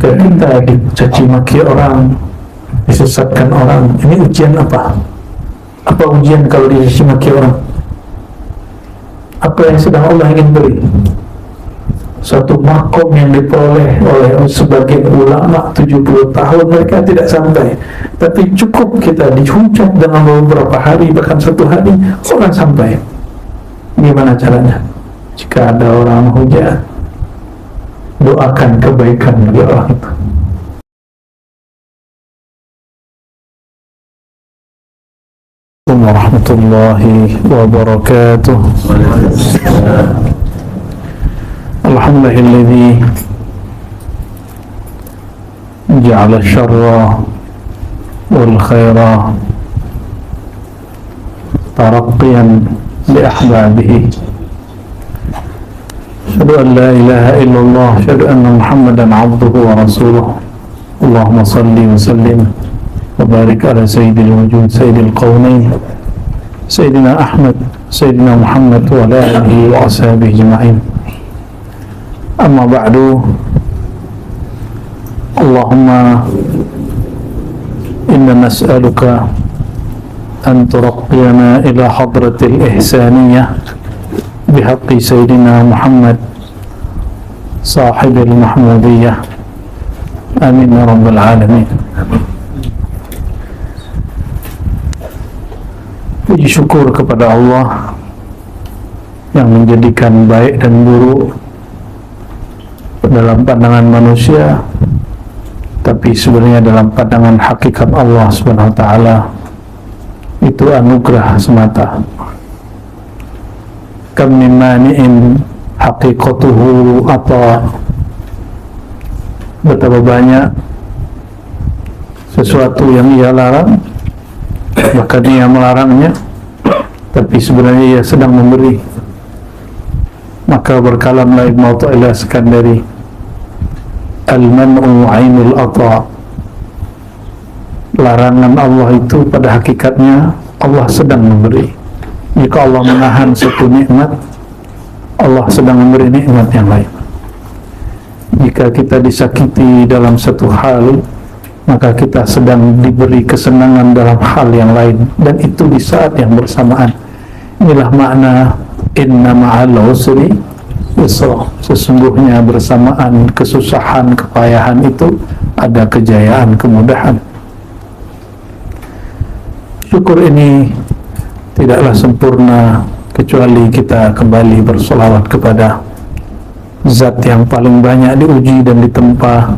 jika kita dicaci maki orang, disesatkan orang, ini ujian apa? Apa ujian kalau dicaci maki orang? Apa yang sedang Allah ingin beri? Suatu makom yang diperoleh oleh sebagian ulama 70 tahun mereka tidak sampai, tapi cukup kita dihujat dengan beberapa hari, bahkan satu hari orang sampai. Gimana caranya? Jika ada orang hujat, doakan kebaikan bagi orang itu. Warahmatullahi wabarakatuh. Alhamdulillahilladzi ja'ala syarra wal khaira taraqqiyan li ahbabihi. Asyhadu an la ilaha illallah, asyhadu anna Muhammadan abduhu wa rasuluh. Allahumma salli wa sallim wa barik ala sayyidil wujud sayyidil qawnain sayyidina Ahmad sayyidina Muhammad wa ala alihi wa ashabihi ajma'in. Amma ba'du. Allahumma inna nas'aluka an turaqqiyana ila hadratil ihsaniyah bihaqqi sayyidina Muhammad sahibil mahmudiyah. Amin ya rabbal alamin. Puji syukur kepada Allah yang menjadikan baik dan buruk dalam pandangan manusia, tapi sebenarnya dalam pandangan hakikat Allah Subhanahu wa taala itu anugerah semata. Kam min mani'in haqiqatuhu ata. Betapa banyak sesuatu yang ia larang, bahkan ia melarangnya, tapi sebenarnya ia sedang memberi. Maka berkalamlah Ibnu Athaillah Iskandari, al-man'u 'ainul ata. Larangan Allah itu pada hakikatnya Allah sedang memberi. Jika Allah menahan satu nikmat, Allah sedang memberi nikmat yang lain. Jika kita disakiti dalam satu hal, maka kita sedang diberi kesenangan dalam hal yang lain, dan itu di saat yang bersamaan. Inilah makna inna ma'al usri yusra. Sesungguhnya bersamaan kesusahan, kepayahan itu ada kejayaan, kemudahan. Syukur ini tidaklah sempurna kecuali kita kembali bersolawat kepada Zat yang paling banyak diuji dan ditempa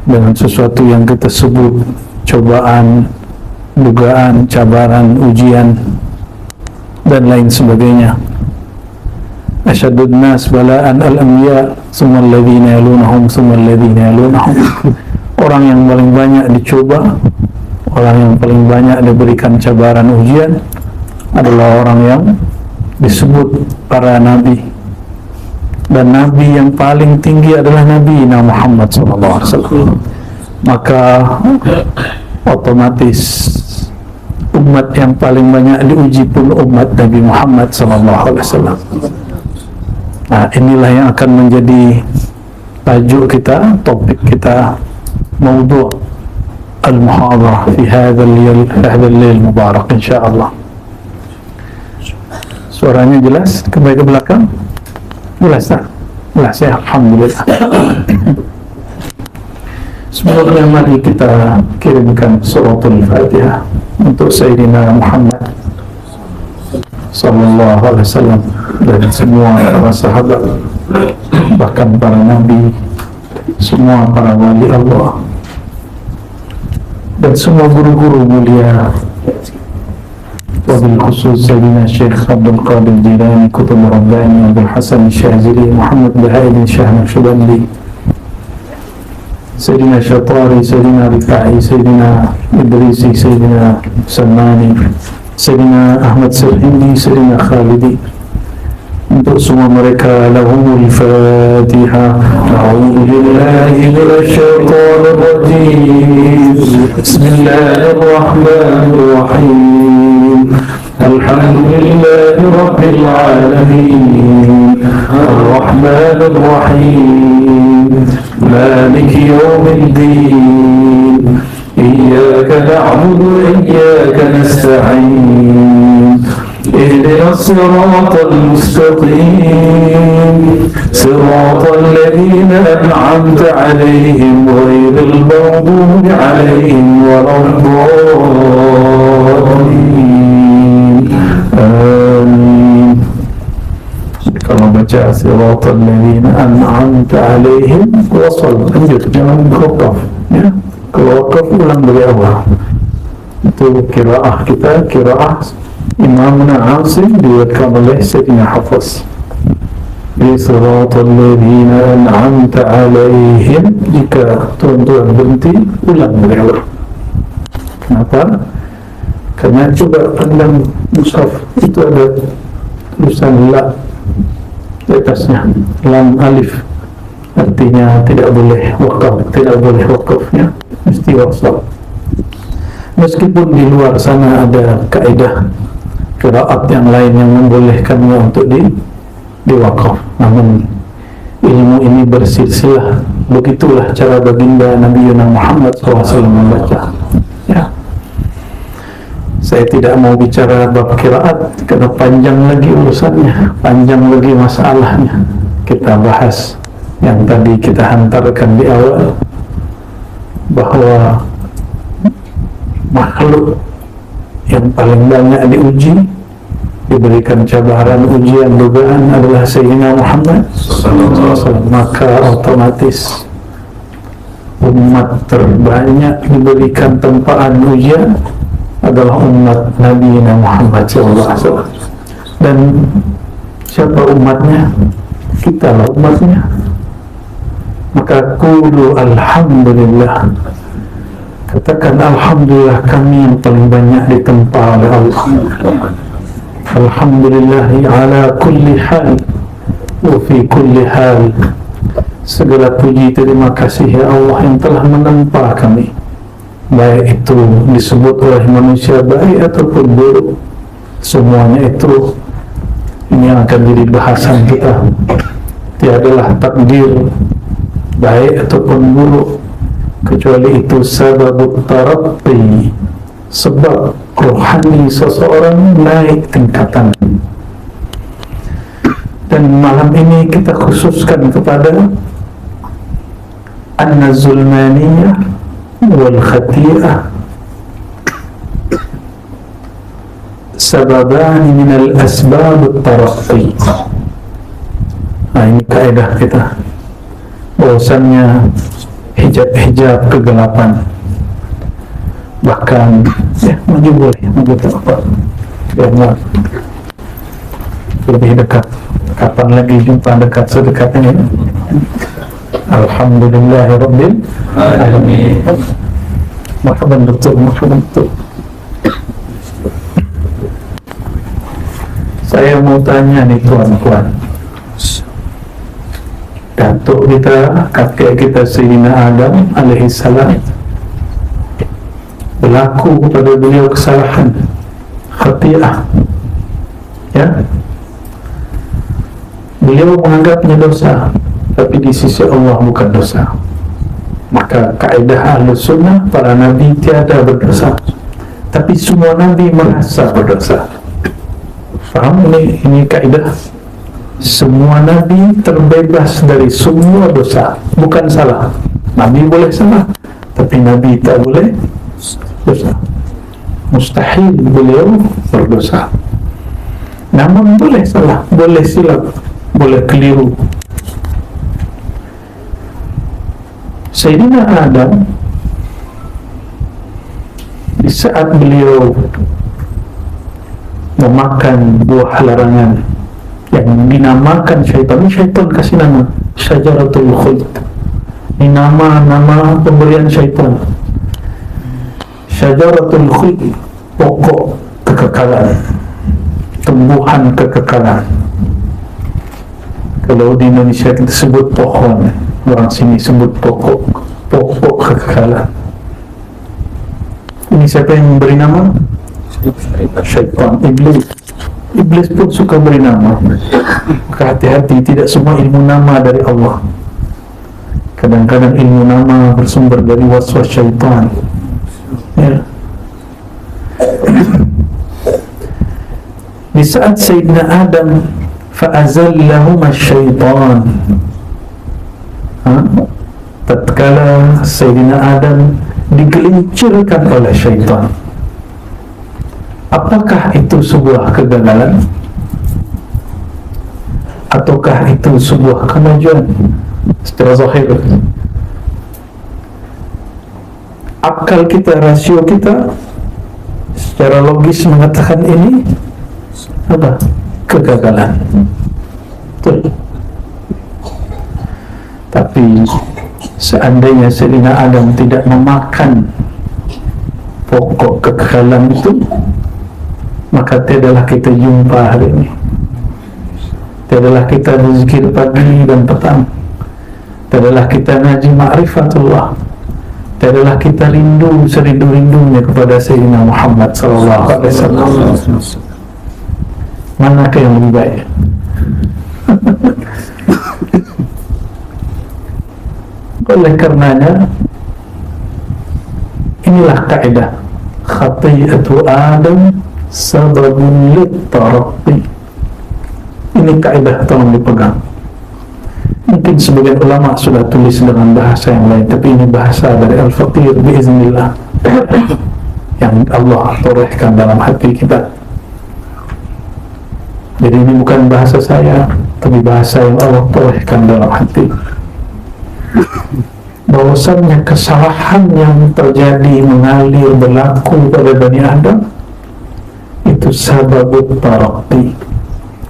dengan sesuatu yang kita sebut cobaan, dugaan, cabaran, ujian, dan lain sebagainya. Asyadud nas bala'an al-anbiya summa alladhina yalunahum summa alladhina yalunahum. Orang yang paling banyak dicoba, orang yang paling banyak diberikan cabaran, ujian adalah orang yang disebut para nabi. Dan nabi yang paling tinggi adalah Nabi Muhammad SAW. Maka otomatis umat yang paling banyak diuji pun umat Nabi Muhammad SAW. Nah, inilah yang akan menjadi tajuk kita, topik kita, maudhu' al-muhadarah fi hadzal lail mubarak insyaallah. Suaranya jelas? Kembali ke belakang. Jelas tak? Jelas ya, alhamdulillah. Semoga mari kita kirimkan suratul Fatihah untuk Sayyidina Muhammad sallallahu alaihi wasallam dan semua para sahabat, bahkan para nabi, semua para wali Allah, dan semua guru-guru mulia, wabil khusus Sayyidina Syekh Abdul Qadir Jilani Qutb Rabbani, Abdul Hasan Syazili, Muhammad Bahaidin Syah Naqsyabandi, Sayyidina Syatari, Sayyidina Rifai, Sayyidina Idrisi, Sayyidina Salmani, Sayyidina Ahmad Sirhindi, Sayyidina Khalidi. Untuk semua mereka, lahumul Fatihah. A'udzu billahi minasy syaithanir rajim. Bismillahirrahmanirrahim. Alhamdulillahi rabbil alamin. Ar-Rahmanir Rahim. مالك يوم الدين إياك نعبد وإياك نستعين اهدنا الصراط المستقيم صراط الذين أنعمت عليهم غير المغضوب عليهم ولا الضالين آمين. Kalau baca siratal ladzina an'amta alaihim wasal, lanjut, jangan berwakaf ya. Kalau wakaf ulang dari awal. Itu qiraah kita, qiraah Imamuna Asim diriwayatkan oleh Sayyidina Hafiz. Di siratal ladzina an'amta alaihim, jika tuan-tuan berhenti ulang dari awal. Kenapa? Karena coba pandang mushaf, itu ada tulisan la di atasnya, lam alif, artinya tidak boleh wakaf, tidak boleh wakafnya, mesti wasal. Meskipun di luar sana ada kaidah qiraat yang lain yang membolehkannya untuk diwakaf, namun ilmu ini bersilsilah. Begitulah cara baginda Nabi Muhammad SAW membaca ya. Saya tidak mau bicara bab qiraat karena panjang lagi urusannya, panjang lagi masalahnya. Kita bahas yang tadi kita hantarkan di awal, bahwa makhluk yang paling banyak diuji, diberikan cabaran, ujian, dugaan adalah Sayyidina Muhammad SAW. Maka otomatis umat terbanyak diberikan tempaan ujian adalah umat Nabi Muhammad SAW. Dan siapa umatnya? Kita lah umatnya. Maka qulu alhamdulillah, katakan alhamdulillah kami yang paling banyak ditempa oleh Allah. Alhamdulillahi ala kulli hal wa fi kulli hal. Segala puji terima kasih ya Allah yang telah menempa kami, baik itu disebut oleh manusia baik ataupun buruk, semuanya itu ini yang akan jadi bahasan kita. Tiadalah takdir baik ataupun buruk, kecuali itu sababut taratти, sebab rohani seseorang naik tingkatan. Dan malam ini kita khususkan kepada an-zulmaniyah wal khati'ah, sababani minal asbabut taratти. Nah, ini kaidah kita, bahwasannya hijab-hijab kegelapan, bahkan ya maju boleh, maju tak apa, biar lebih dekat. Kapan lagi jumpa dekat sedekat ini? Alhamdulillahirabbil alamin. Marhaban doktor, marhaban doktor. Saya mau tanya nih tuan-tuan, datuk kita, kakek kita Sayyidina Adam alaihissalam, berlaku pada beliau kesalahan, khati'ah ya. Beliau menganggapnya dosa, tapi di sisi Allah bukan dosa. Maka kaidah Ahlus Sunnah, para nabi tiada berdosa, tapi semua nabi merasa berdosa. Faham ini kaidah? Semua nabi terbebas dari semua dosa, bukan salah. Nabi boleh salah, tapi nabi tak boleh dosa. Mustahil beliau berdosa. Namun boleh salah, boleh silap, boleh keliru. Sayyidina Adam, di saat beliau memakan buah larangan yang dinamakan syaitan, syaitan kasih nama Syajaratul Khuld. Ini nama pemberian syaitan. Syajaratul Khuld, pokok kekekalan, tumbuhan kekekalan. Kalau di Indonesia kita sebut pohon, orang sini sebut pokok kekekalan. Ini siapa yang memberi nama? Syaitan, iblis. Iblis pun suka beri nama. Maka hati-hati, tidak semua ilmu nama dari Allah. Kadang-kadang ilmu nama bersumber dari waswas syaitan, ya. Di saat Sayyidina Adam fa'azallahuma syaitan, tatkala Sayyidina Adam digelincirkan oleh syaitan, apakah itu sebuah kegagalan ataukah itu sebuah kemajuan? Secara zahir, akal kita, rasio kita secara logis mengatakan ini apa? Kegagalan. Betul. Tapi seandainya Sayyidina Adam tidak memakan pokok kegagalan itu, maka tiadalah kita jumpa hari ini, tiadalah kita berzikir pagi dan petang, tiadalah kita ngaji ma'rifatullah, tiadalah kita rindu serindu-rindunya kepada Sayyidina Muhammad sallallahu alaihi wasallam. Manakah yang lebih baik? Oleh karenanya, inilah kaidah khati'atu Adam sababun lit-taraqqi. Ini kaidah, tolong dipegang. Mungkin sebagian ulama sudah tulis dengan bahasa yang lain, tapi ini bahasa dari Al-Faqir biiznillah yang Allah torehkan dalam hati kita. Jadi ini bukan bahasa saya, tapi bahasa yang Allah torehkan dalam hati. Bahwasannya kesalahan yang terjadi mengalir berlaku pada Bani Adam itu sababut taraqqi.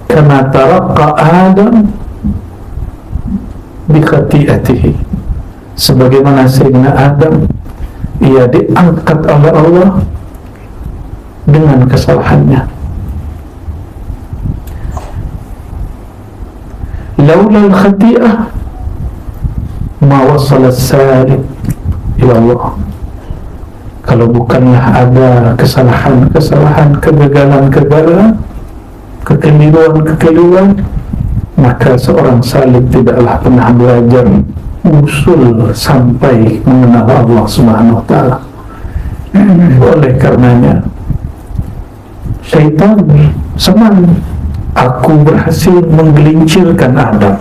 Karena taraqqa Adam bi khati'atihi, sebagaimana Sayyidina Adam ia diangkat oleh Allah dengan kesalahannya. Laula al-khati'ah ma wasala as-salik ila Allah. Kalau bukanlah ada kesalahan-kesalahan, kegagalan-kegagalan, kekeliruan-kekeliruan, maka seorang salik tidaklah pernah belajar usul sampai mengenal Allah Subhanahu wa ta'ala. Oleh karenanya syaitan senang aku berhasil menggelincirkan Adam,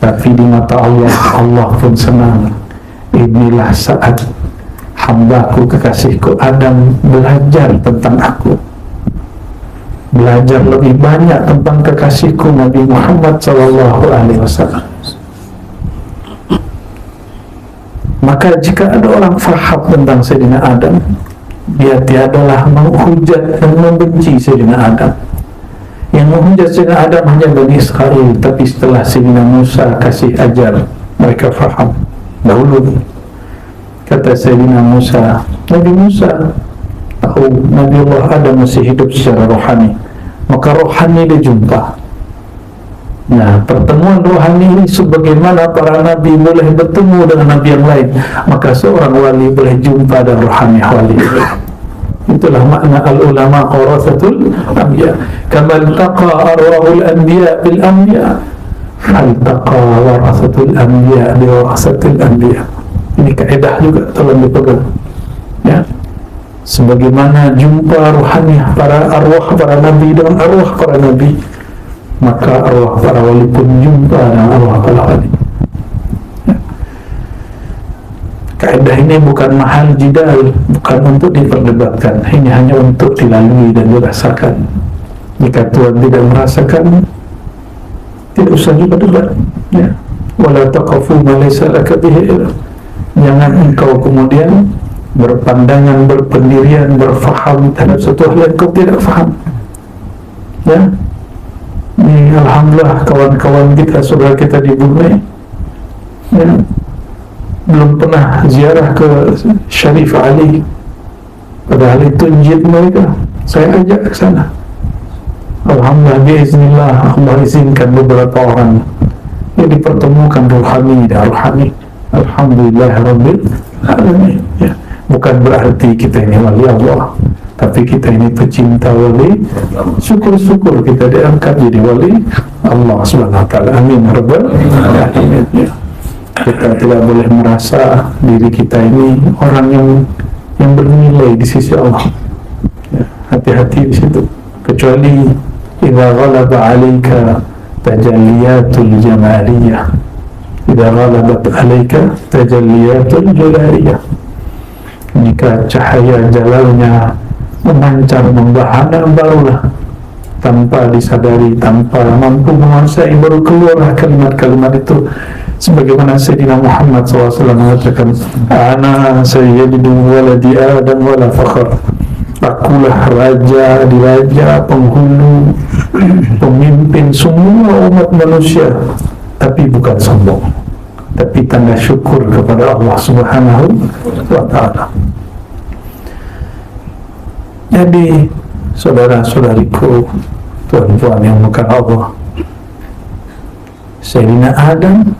tapi di mata Allah, Allah pun senang. Inilah saat hambaku, kekasihku Adam belajar tentang aku, belajar lebih banyak tentang kekasihku Nabi Muhammad sallallahu alaihi wasallam. Maka jika ada orang faham tentang Sayyidina Adam, dia tiadalah menghujat dan membenci Sayyidina Adam. Yang menghujat Sayyidina Adam hanya Bani Israel, tapi setelah Sayyidina Musa kasih ajar, mereka faham. Dahulu kata Sayyidina Musa, Nabi Musa tahu Nabi Allah Adam masih hidup secara rohani, maka rohani dia jumpa. Nah, pertemuan rohani ini sebagaimana para nabi boleh bertemu dengan nabi yang lain, maka seorang wali boleh jumpa dengan rohani wali. Itulah makna al-ulama warathatul anbiya. Kama iltaqa arwahul anbiya bil anbiya, faltaqa warathatul anbiya bi warathatil anbiya. Ini kaidah juga, tolong dipegang. Ya. Sebagaimana jumpa rohani para arwah para nabi dengan arwah para nabi, maka arwah para wali pun jumpa dengan arwah para wali. Kaidah ini bukan mahal jidal, bukan untuk diperdebatkan, ini hanya untuk dilalui dan dirasakan. Jika Tuhan tidak merasakan, tidak usah juga debat. Ya. Wala taqafu ma laysa laka bihi ilm. Jangan engkau kemudian berpandangan, berpendirian, berfaham terhadap sesuatu hal yang kau tidak faham. Ya. Ini alhamdulillah kawan-kawan kita, saudara kita di Brunei, ya, belum pernah ziarah ke Syarif Ali, padahal itu jid mereka. Saya ajak ke sana. Alhamdulillah, biiznillah, Allah izinkan beberapa orang yang dipertemukan rohani dan rohani. Alhamdulillah Rabbil Alamin. Ya. Bukan berarti kita ini wali Allah, tapi kita ini pecinta wali. Syukur-syukur kita diangkat jadi wali Allah Subhanahu wa ta'ala. Amin Rabbal Alamin. Ya. Kita tidak boleh merasa diri kita ini orang yang bernilai di sisi Allah. Ya, hati-hati di situ. Kecuali idza ghalaba 'alaika tajalliyatul jamaliyah. Idza ghalabat 'alaika tajalliyatul jalaliyah. Jika cahaya jalalnya memancar membahana, barulah tanpa disadari, tanpa mampu menguasai, baru keluar kalimat-kalimat itu. Sebagaimana Sayyidina Muhammad SAW mengatakan, ana sayyidu waladi Adam wala fakhr. Akulah raja di raja, penghulu, pemimpin semua umat manusia, tapi bukan sombong, tapi tanda syukur kepada Allah Subhanahu wa ta'ala. Jadi saudara-saudariku, tuan-tuan yang bukan Allah, Sayyidina Adam,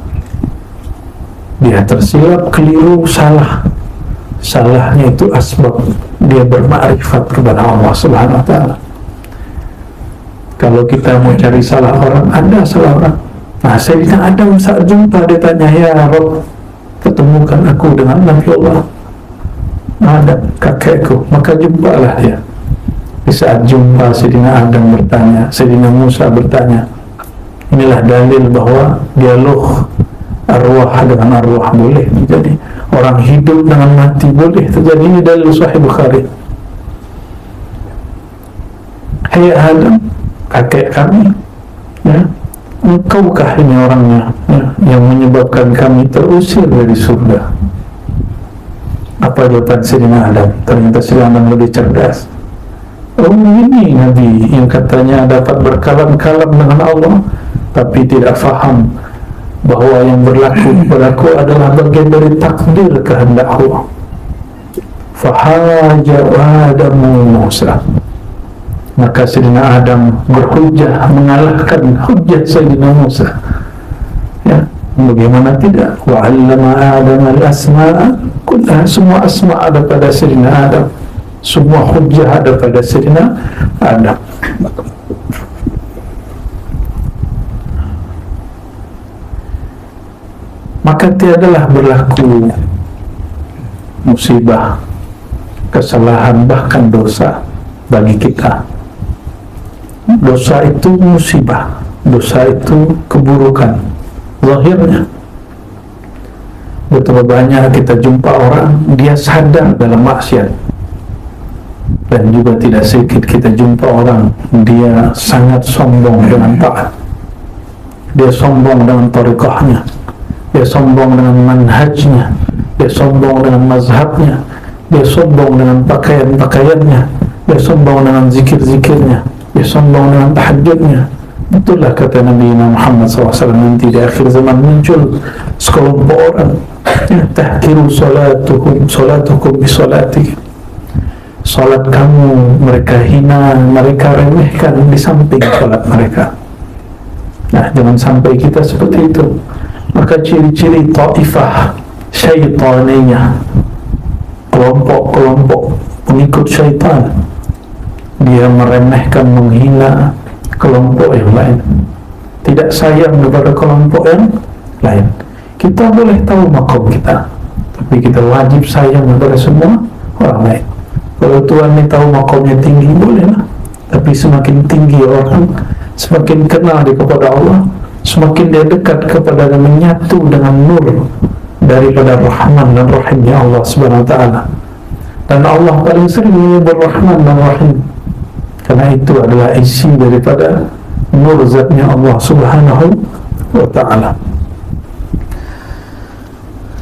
dia tersilap, keliru, salah. Salahnya itu asbab dia bermakrifat kepada Allah Subhanahu wa ta'ala. Kalau kita mau cari salah orang, ada salah orang. Nah, Sayyidina Adam saat jumpa dia tanya, ya Rabb, pertemukan aku dengan Nabi Allah Adam, kakekku. Maka jumpalah dia. Di saat jumpa Sayyidina Adam bertanya, Sayyidina Musa bertanya. Inilah dalil bahwa dialog arwah dengan arwah boleh terjadi, orang hidup dengan mati boleh terjadi. Ini dalil Sahih Bukhari. Hai Adam, kakek kami, ya, engkaukah ini orangnya, ya, yang menyebabkan kami terusir dari surga? Apa jawaban Sayyidina Adam? Ternyata Sayyidina Adam lebih cerdas. Oh, ini Nabi yang katanya dapat berkalam-kalam dengan Allah, tapi tidak faham bahwa yang berlaku kepadaku adalah bagian dari takdir kehendak Allah. Fahaja Adam Musa. Maka Sayyidina Adam berhujjah, mengalahkan hujjah Sayyidina Musa. Ya, bagaimana tidak? Wa 'allama Adam al-asma'a kullaha. Semua asma' ada pada Sayyidina Adam. Semua hujjah ada pada Sayyidina Adam. Maka tiadalah berlaku musibah, kesalahan, bahkan dosa bagi kita. Dosa itu musibah, dosa itu keburukan zahirnya. Betapa banyak kita jumpa orang, dia sadar dalam maksiat, dan juga tidak sedikit kita jumpa orang, dia sangat sombong dengan taat. Dia sombong dengan thariqahnya, dia sombong dengan manhajnya, dia sombong dengan mazhabnya, dia sombong dengan pakaian-pakaiannya, dia sombong dengan zikir-zikirnya, dia sombong dengan tahajudnya. Itulah kata Nabi Muhammad SAW, nanti di akhir zaman muncul sekelompok orang, tahkiru salatukum bi salati. Salat kamu mereka hina, mereka remehkan di samping salat mereka. Nah, jangan sampai kita seperti itu. Maka ciri-ciri ta'ifah syaitaniyah, kelompok-kelompok pengikut syaitan, dia meremehkan, menghina kelompok yang lain, tidak sayang kepada kelompok yang lain. Kita boleh tahu makom kita, tapi kita wajib sayang kepada semua orang lain. Kalau Tuhan ini tahu makomnya tinggi, bolehlah. Tapi semakin tinggi orang, semakin kenal dia kepada Allah, semakin dia dekat kepada dan menyatu dengan nur daripada Rahman dan Rahimnya Allah Subhanahu wa ta'ala. Dan Allah paling sering menyebut Rahman dan Rahim, karena itu adalah isi daripada nur zatnya Allah Subhanahu wa ta'ala.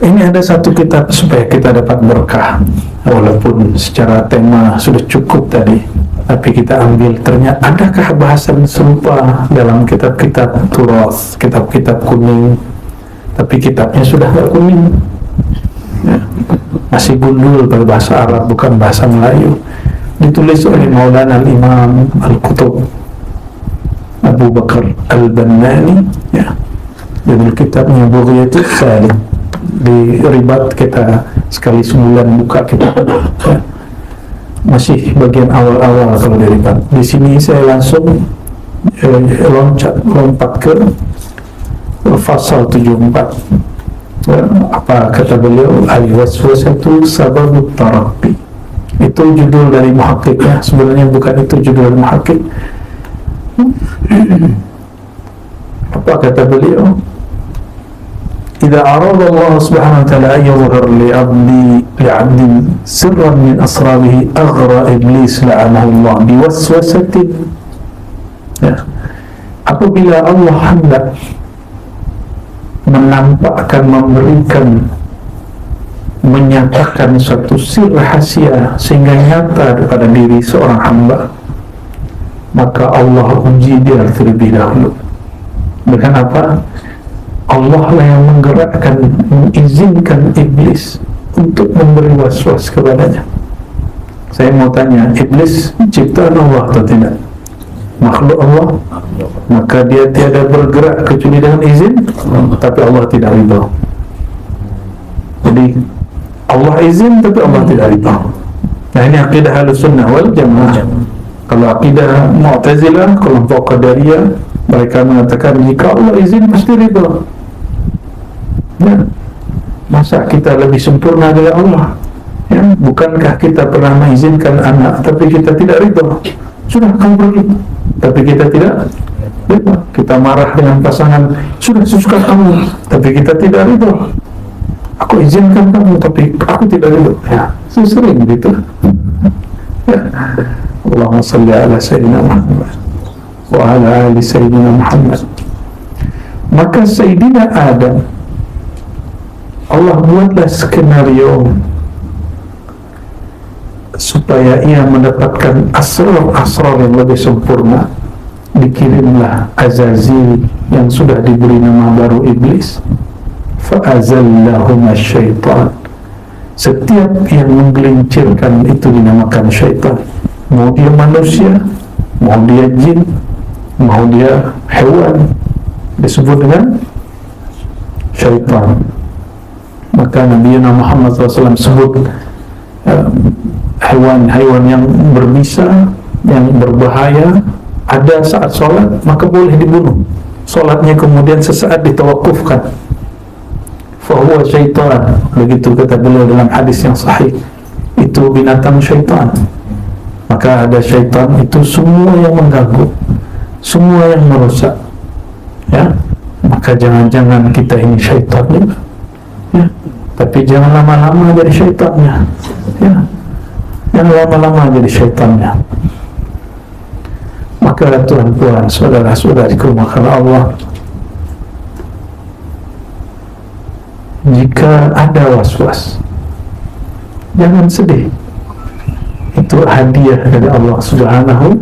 Ini ada satu kitab supaya kita dapat berkah. Walaupun secara tema sudah cukup tadi, tapi kita ambil, ternyata adakah bahasan serupa dalam kitab-kitab turas, kitab-kitab kuning, tapi kitabnya sudah tidak kuning, ya, masih gundul berbahasa Arab, bukan bahasa Melayu. Ditulis oleh Maulana Al-Imam Al-Qutub Abu Bakar Al-Bannani, ya. Jadi kitabnya Bughiyatul Salim. Di ribat kita sekali sebulan buka kitab, ya. Masih bagian awal-awal kalau di ribat. Di sini saya langsung lompat ke pasal 74. Apa kata beliau? Al-waswasatu sababut tarakki. Itu judul dari muhakkik ya, sebenarnya bukan itu judul dari muhakkik. Apa kata beliau? Idza arada Allah subhanahu wa ta'ala an yadhhar li'abdin sirran min asrarihi aghra iblis la'anahu Allah biwaswasatin. Ya. Apabila Allah hendak menampakkan, memberikan, menyatakan suatu sir rahasia sehingga nyata pada diri seorang hamba, maka Allah uji dia terlebih dahulu. Dengan apa? Allah lah yang menggerakkan, mengizinkan iblis untuk memberi waswas kepadanya. Saya mau tanya, iblis ciptaan Allah atau tidak? Makhluk Allah, maka dia tiada bergerak kecuali dengan izin, tapi Allah tidak ridha. Jadi Allah izin tapi Allah tidak ridha. Nah, ini akidah Ahlussunnah wal Jamaah. Kalau akidah Mu'tazilah, kelompok Qadariyah, mereka mengatakan jika Allah izin pasti ridha. Ya, masa kita lebih sempurna dari Allah? Ya, bukankah kita pernah mengizinkan anak tapi kita tidak ridha? Sudah, kamu pergi, tapi kita tidak ridha. Kita marah dengan pasangan, sudah, suka kamu, tapi kita tidak ridha. Aku izinkan kamu tapi aku tidak ridha. Ya, sering gitu. Ya. Allahumma salli ala Sayyidina Muhammad wa ala ali Sayyidina Muhammad. Maka Sayyidina Adam, Allah buatlah skenario supaya ia mendapatkan asrar yang lebih sempurna. Dikirimlah Azazil yang sudah diberi nama baru Iblis. Fa'azallahuma syaitan. Setiap yang menggelincirkan itu dinamakan syaitan. Mau dia manusia, mau dia jin, mau dia hewan, disebut dengan syaitan. Maka Nabi Muhammad SAW sebut hewan-hewan yang berbisa, yang berbahaya, ada saat sholat maka boleh dibunuh. Sholatnya kemudian sesaat ditawakufkan. Fahuwa syaitan. Begitu kata beliau dalam hadis yang sahih. Itu binatang syaitan. Maka ada syaitan itu semua yang mengganggu, semua yang merusak. Ya, maka jangan-jangan kita ini syaitan juga. Ya, tapi jangan lama-lama jadi syaitannya. Ya, jangan lama-lama jadi syaitannya. Maka tuan-tuan, saudara-saudariku, maka Allah, jika ada was-was, jangan sedih. Itu hadiah dari Allah Subhanahu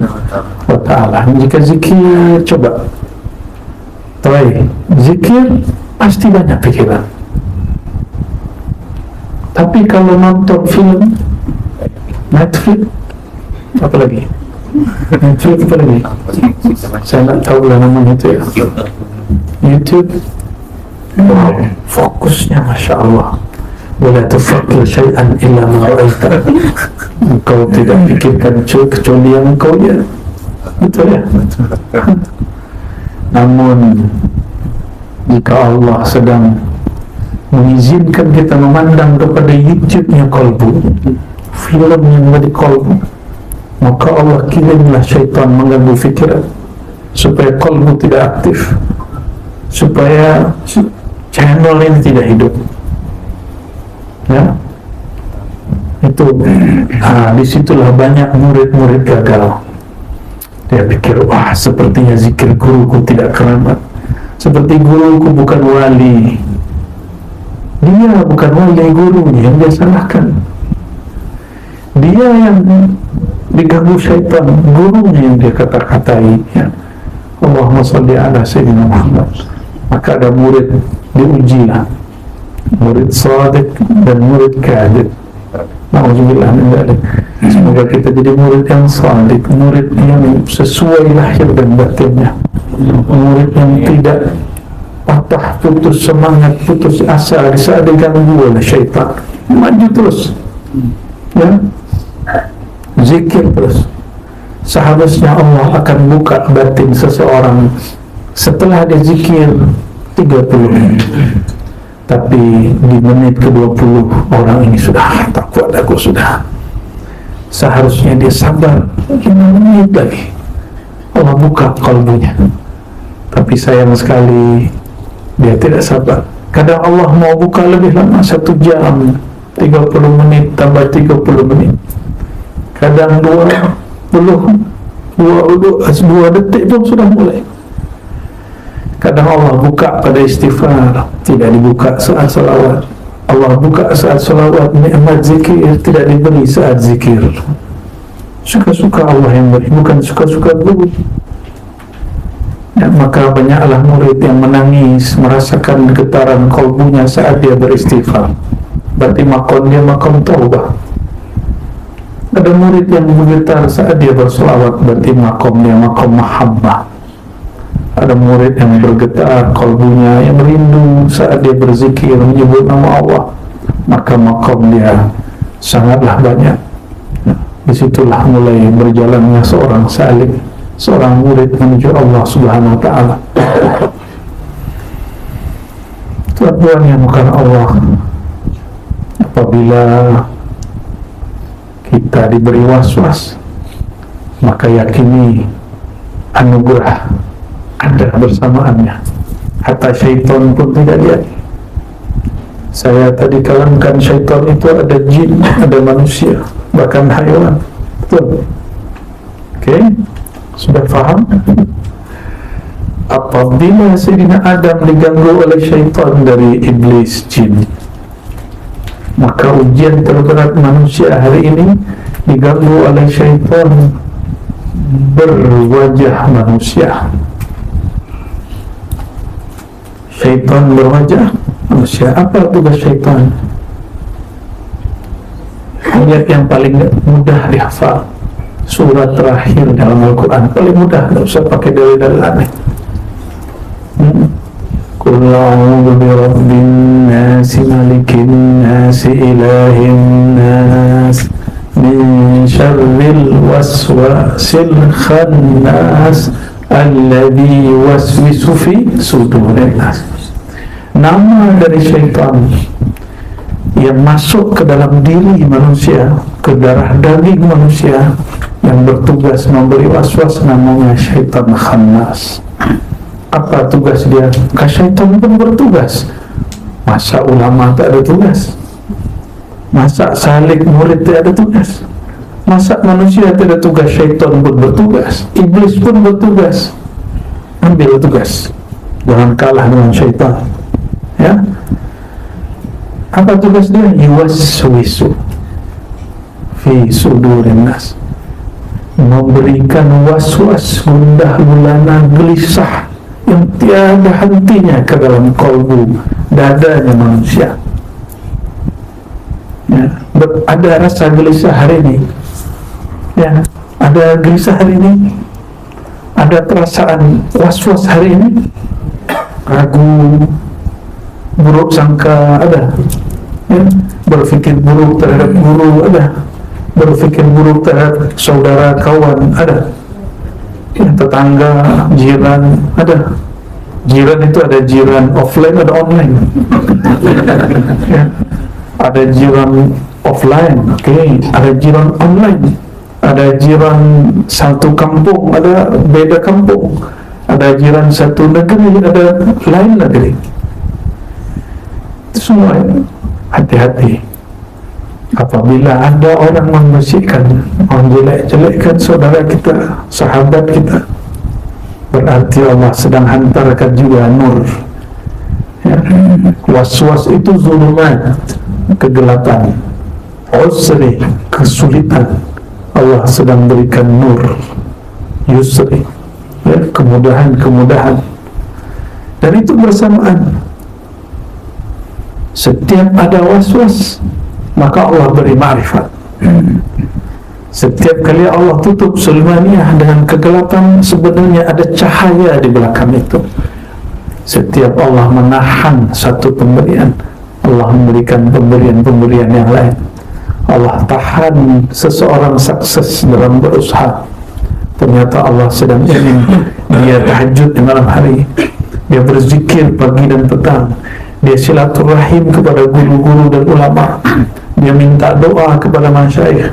wa ta'ala. Jika zikir, coba zikir pasti banyak pikiran. Tapi kalau nonton film Netflix, apa lagi? Netflix apa lagi? Saya tak tahu lah namanya itu ya. YouTube. Wow, fokusnya Masya Allah. Wala tufakir syai'an illa ma ra'aita. Engkau tidak fikirkan kecuali yang engkau lihat. Betul ya? Namun jika Allah sedang mengizinkan kita memandang kepada YouTube-nya kolbu, film yang menjadi kolbu, maka Allah kirimlah syaitan mengganggu fikiran supaya kolbu tidak aktif, supaya channel ini tidak hidup. Ya, itu disitulah banyak murid-murid gagal. Dia pikir, wah, sepertinya zikir guruku tidak keramat, seperti guruku bukan wali. Dia bukan wali, gurunya yang dia salahkan. Dia yang diganggu syaitan, gurunya yang dia kata-katai. Ya. Allahumma salli ala Sayyidina Muhammad. Maka ada murid diujilah, murid sadiq dan murid kadhib. Na'udzubillah min dzalik. Semoga kita jadi murid yang sadiq, murid yang sesuai lahir dan batinnya, murid yang tidak patah, putus semangat, putus asa di saat diganggu oleh syaitan. Maju terus, ya, zikir terus. Seharusnya Allah akan buka batin seseorang setelah dia zikir 30 menit. Tapi di menit ke-20 orang ini sudah tak kuat, aku sudah. Seharusnya dia sabar 5 menit lagi, Allah buka kalbunya. Tapi sayang sekali dia tidak sabar. Kadang Allah mau buka lebih lama, 1 jam 30 menit tambah 30 menit. Kadang 2 detik pun sudah mulai. Kadang Allah buka pada istighfar, tidak dibuka saat salawat. Allah buka saat salawat, nikmat zikir tidak diberi saat zikir. Suka-suka Allah yang beri, bukan suka-suka guru. Ya, maka banyaklah murid yang menangis, merasakan getaran kalbunya saat dia beristighfar. Berarti makam dia makam taubah. Ada murid yang bergetar saat dia berselawat, berarti makam dia makam mahabbah. Ada murid yang bergetar kalbunya, yang merindu saat dia berzikir menyebut nama Allah, maka makam dia sangatlah banyak. Disitulah mulai berjalannya seorang salik, seorang murid menuju Allah Subhanahu wa ta'ala. Tuan-tuan yang bukan Allah, apabila kita diberi was-was, maka yakini anugerah ada bersamaannya. Hatta syaitan pun tidak lihat. Saya tadi kalamkan syaitan itu ada jin, ada manusia, bahkan haiwan. Betul? Oke? Sudah faham? Apabila Sayyidina Adam diganggu oleh syaitan dari iblis jin, maka ujian terberat manusia hari ini diganggu oleh syaitan berwajah manusia. Syaitan berwajah manusia. Apa tugas syaitan? Ayat yang paling mudah dihafal, surat terakhir dalam Al-Quran, paling mudah, tidak usah pakai dalil-dalil aneh. Qul a'udzu birabbin nas, malikin nas, ilahin nas, min syarril waswasil khannas alladzi yuwaswisu fi sudurin nas. Nama dari syaitan yang masuk ke dalam diri manusia, ke darah daging manusia, yang bertugas memberi waswas, namanya syaitan khannas. Apa tugas dia? Syaitan pun bertugas. Masa ulama tak ada tugas? Masa salik murid tak ada tugas? Masa manusia tidak ada tugas? Syaitan pun bertugas, iblis pun bertugas. Ambil tugas, jangan kalah dengan syaitan. Ya, apa tugas dia? Yuwaswisu fi sudurin nas, memberikan waswas, gundah gulana, gelisah yang tiada hentinya ke dalam kalbu, dadanya manusia. Ya, ada rasa gelisah hari ini. Ya, ada gelisah hari ini. Ada perasaan was-was hari ini. Ragu, buruk sangka ada. Ya, berpikir buruk terhadap guru ada. Berpikir buruk terhadap saudara kawan ada. Ya, tetangga, jiran ada. Jiran itu ada jiran offline, ada online. Ya, ada jiran offline, okay. Ada jiran online, ada jiran satu kampung, ada beda kampung, ada jiran satu negeri, ada lain negeri. Itu semua ya. Hati-hati apabila ada orang membersihkan, menjelek-jelekkan saudara kita, sahabat kita, berarti Allah sedang hantarkan juga nur. Ya. Was-was itu zulumat, kegelapan, usri, kesulitan. Allah sedang berikan nur, yusri, ya, kemudahan-kemudahan. Dan itu bersamaan. Setiap ada was-was, maka Allah beri ma'rifat. Setiap kali Allah tutup sulmaniyah dengan kegelapan, sebenarnya ada cahaya di belakang itu. Setiap Allah menahan satu pemberian, Allah memberikan pemberian-pemberian yang lain. Allah tahan seseorang sukses dalam berusaha, ternyata Allah sedang ingin dia tahajud di malam hari, dia berzikir pagi dan petang, dia silaturahim kepada guru-guru dan ulama, dia minta doa kepada masyayikh,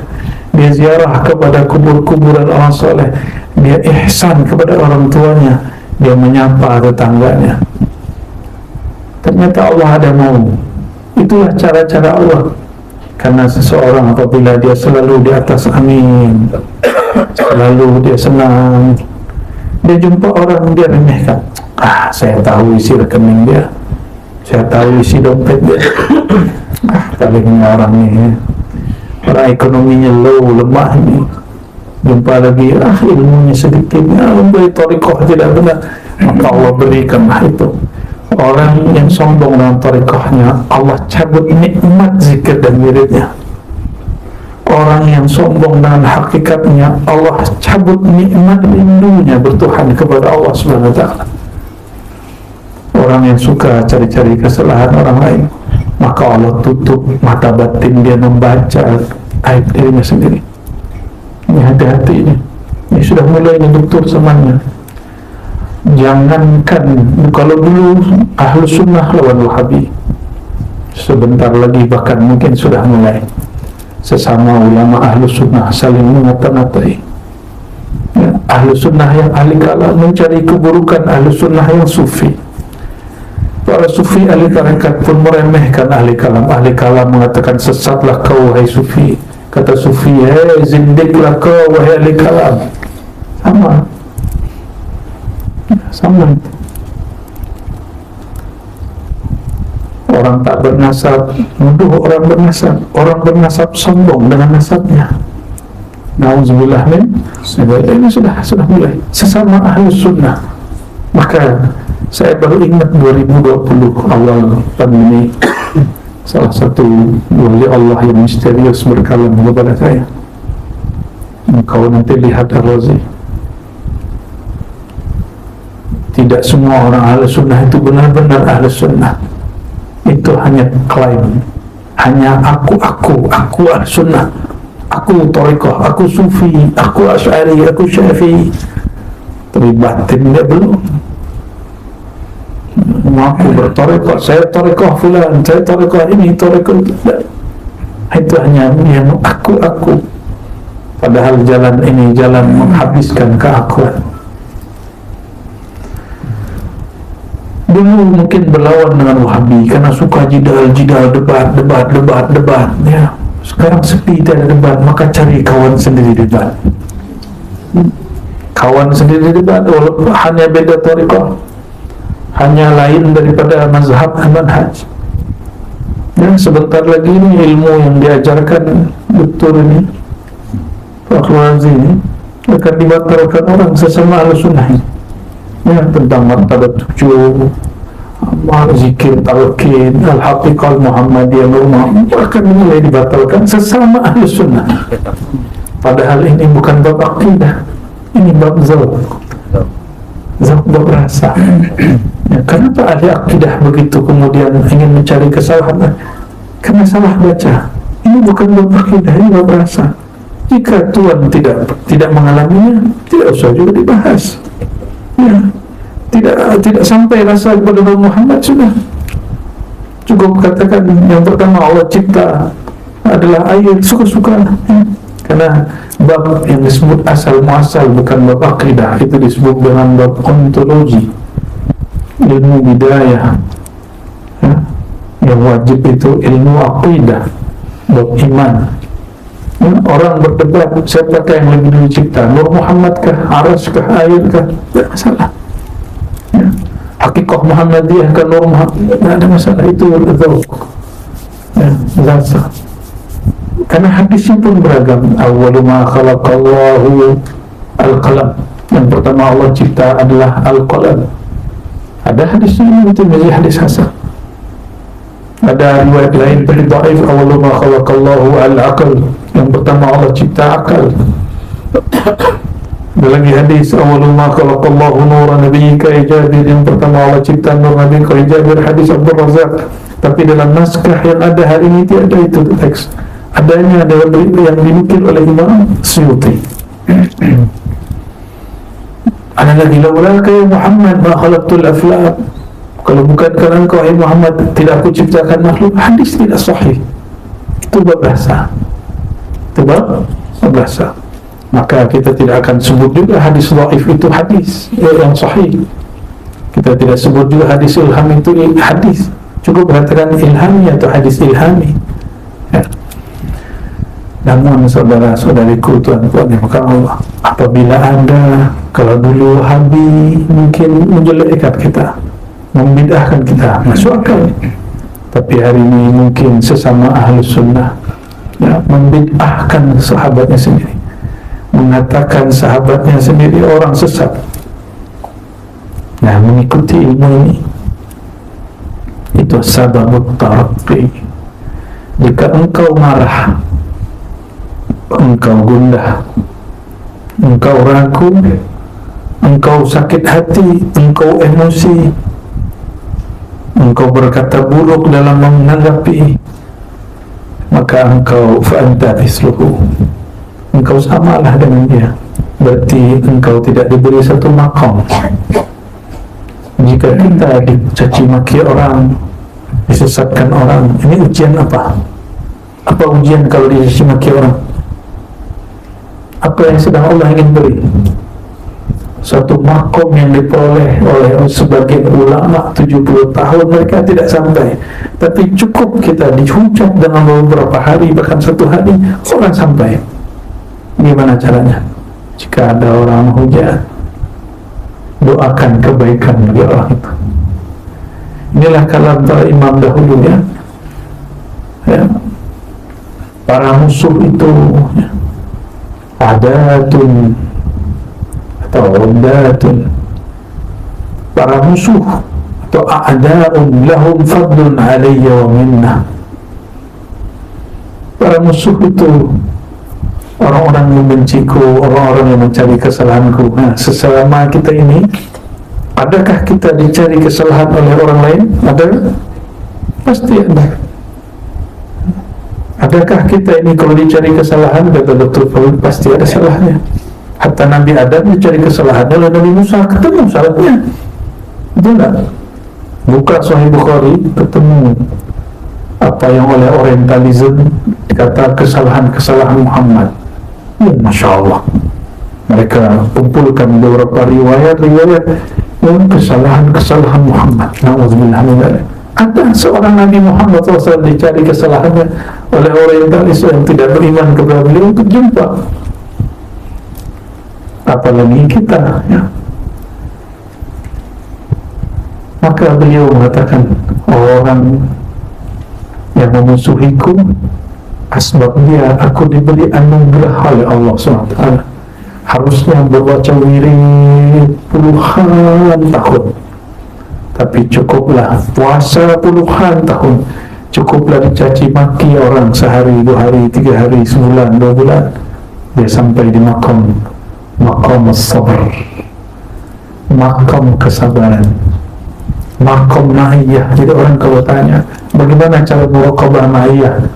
dia ziarah kepada kubur-kuburan orang soleh, dia ihsan kepada orang tuanya, dia menyapa tetangganya. Ternyata Allah ada mau. Itulah cara-cara Allah. Karena seseorang apabila dia selalu di atas angin, selalu dia senang, dia jumpa orang dia remehkan. Saya tahu isi rekening dia, saya tahu isi dompet dia. Palingnya orang ni, orang ekonominya low, lemah ni. Jumpa lagi, ilmunya sedikit, beri thariqah tidak benar, maka Allah berikanlah itu. Orang yang sombong dengan thariqahnya, Allah cabut nikmat zikir dan wiridnya. Orang yang sombong dengan hakikatnya, Allah cabut nikmat rindunya bertuhan kepada Allah Subhanahu wa ta'ala. Orang yang suka cari-cari kesalahan orang lain, maka Allah tutup mata batin dia membaca aib dirinya sendiri. Ini hati-hati ini. Ini sudah mulai doktor semuanya. Jangankan, kalau dulu ahlu sunnah lawan wahabi, sebentar lagi bahkan mungkin sudah mulai sesama ulama ahlu sunnah saling mengata-ngatai. Ya, ahlu sunnah yang ahli kalam mencari keburukan ahlu sunnah yang sufi. Para sufi ahli tarekat pun meremehkan ahli kalam. Ahli kalam mengatakan, sesatlah kau wahai sufi. Kata sufi, hei zindiklah kau wahai ahli kalam. Sama. Orang tak bernasab nuduh orang bernasab, orang bernasab sombong dengan nasabnya. Nauzubillah min. Ini sudah mulai sesama ahli sunnah. Maka saya baru ingat 2020 awal pandemi, salah satu wali Allah yang misterius berkalam kepada saya, engkau nanti lihat Ar-Razi, tidak semua orang ahli sunnah itu benar-benar ahli sunnah. Itu hanya klaim, hanya aku ahli sunnah, aku thariqah, aku sufi, aku asy'ari, aku syafi'i. Tapi batinnya belum mampu berthariqah. Saya thariqah fulan, saya thariqah ini, thariqah itu. Itu hanya yang aku. Padahal jalan ini jalan menghabiskan keakuan. Dulu mungkin berlawan dengan Wahabi karena suka jidal, debat ya. Sekarang sepi, tidak ada debat, maka cari kawan sendiri debat. Kawan sendiri debat, walaupun hanya beda thariqah, hanya lain daripada mazhab manhaj. Ya, sebentar lagi ini ilmu yang diajarkan doktor ini, Pak Razi ini, akan dibatalkan orang sesama al-sunnah. Ya, tentang martabat 7, zikir talqin, al-haqiqah Muhammadiyah norma akan mulai dibatalkan sesama ahli sunnah. Padahal ini bukan bab akidah, ini bab zawq, bab rasa. Ya, kenapa ahli akidah begitu kemudian ingin mencari kesalahan? Karena salah baca. Ini bukan bab akidah, ini bab rasa. Jika Tuhan tidak mengalaminya, tidak usah juga dibahas. Ya, tidak sampai rasa kepada Nabi Muhammad, sudah cukup katakan yang pertama Allah cipta adalah air, suka-suka. Ya. Karena bab yang disebut asal muasal bukan bab akidah, itu disebut dengan bab ontologi, ilmu bidayah. Ya. Yang wajib itu ilmu akidah, bab iman. Ya. Orang berdebat siapakah yang lebih dulu cipta, Nur Muhammad kah, Aras kah, air kah, tidak masalah. Ya. Hakikah Muhammadiyah ke Nur Muhammad, tidak ada masalah, itu dzauq. Ya, zasa. Karena hadisnya pun beragam. Awwalu ma khalaqallahu al-qalam. Yang pertama Allah cipta adalah al-qalam. Ada hadisnya itu menjadi hadis hasan. Ada riwayat lain dari dhaif, awwalu ma khalaqallahu al-aql. Yang pertama Allah cipta akal. Ada lagi hadis, awwalu ma khalaqallahu nura nabiyyika ya Jabir. Yang pertama Allah cipta nur Nabi ya Jabir, hadis Abdul Razak. Tapi dalam naskah yang ada hari ini tiada itu teks. Adanya adalah yang dinukil oleh Imam Suyuti. Ana lagi laulaka ya Muhammad ma khalaqtul aflaq. Kalau bukan karena engkau wahai Muhammad, tidak aku ciptakan makhluk. Hadis tidak sahih, itu berbahasa, itu berbahasa. Maka kita tidak akan sebut juga hadis dhaif itu hadis yang sahih. Kita tidak sebut juga hadis ilham itu hadis. Cukup katakan ilhami atau hadis ilhami, ya. Namun saudara-saudariku, tuan-tuan yang bukan Allah, apabila Anda kalau dulu Wahabi mungkin menjelekkan kita, membid'ahkan kita, masuk akal. Tapi hari ini mungkin sesama Ahlus Sunnah, ya, membid'ahkan sahabatnya sendiri, mengatakan sahabatnya sendiri orang sesat. Nah, mengikuti ilmu ini itu sababut taraqqi. Jika engkau marah, engkau gundah, engkau ragu, engkau sakit hati, engkau emosi, engkau berkata buruk dalam menanggapi, maka engkau fa'anta misluhu, engkau samalah dengan dia. Berarti engkau tidak diberi satu maqam. Jika kita dicaci maki orang, disesatkan orang, ini ujian apa? Apa ujian kalau dicaci maki orang? Apa yang sedang Allah ingin beri? Suatu makom yang diperoleh oleh sebagian ulama 70 tahun mereka tidak sampai, tapi cukup kita dihujat dalam beberapa hari, bahkan satu hari orang sampai. Gimana caranya? Jika ada orang hujat, doakan kebaikan bagi orang itu. Inilah kalam para imam dahulu, ya. Para musuh itu, ya, adatun atau uddatun, para musuh atau a'da'un lahum fadlun alayya wa minnah. Para musuh itu orang-orang yang membenciku, orang-orang yang mencari kesalahanku. Nah, sesama kita ini, adakah kita dicari kesalahan oleh orang lain? Ada? Pasti ada. Adakah kita ini kalau dicari kesalahan, kata Dr. Paul, pasti ada salahnya. Hatta Nabi Adam dicari kesalahan oleh Nabi Musa, ketemu salahnya. Betul tak? Buka Sahih Bukhari, ketemu apa yang oleh Orientalism dikata kesalahan-kesalahan Muhammad. Ya, Masya Allah. Mereka kumpulkan beberapa riwayat-riwayat yang kesalahan-kesalahan Muhammad. Na'udzubillah min dzalik. Ada seorang Nabi Muhammad SAW dicari kesalahannya oleh Orientalis yang tidak beriman kepada beliau untuk jumpa. Apalagi kita, ya. Maka beliau mengatakan, orang yang memusuhiku, asbab dia aku diberi anugerah oleh Allah SWT. Harusnya berbaca wirid puluhan tahun, tapi cukuplah puasa puluhan tahun, cukuplah dicaci maki orang sehari, 2 hari, 3 hari, sebulan, 2 bulan, dia sampai di maqam as-sabr, maqam kesabaran, maqam ma'iyah. Jadi orang kalau tanya bagaimana cara muraqabah ma'iyah,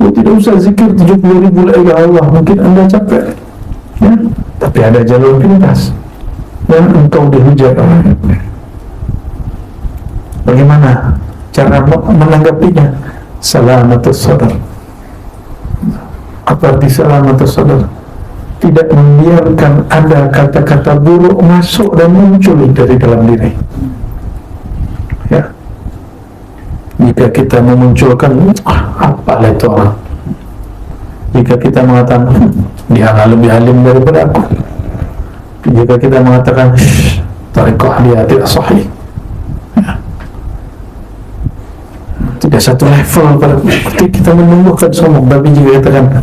tidak usah zikir 70.000 la ilaha illallah, mungkin anda capek, ya, tapi ada jalur pintas dan engkau dihujat orang. Bagaimana cara menanggapinya? Salamatus sadar. Apa arti salamatus sadar? Tidak membiarkan ada kata-kata buruk masuk dan muncul dari dalam diri, ya. Jika kita memunculkan apalah itu orang, jika kita mengatakan dia lebih alim daripada aku, jika kita mengatakan tariqah dia tidak sahih, ya, tidak satu level, berarti kita menumbuhkan sombong. Tapi jika katakan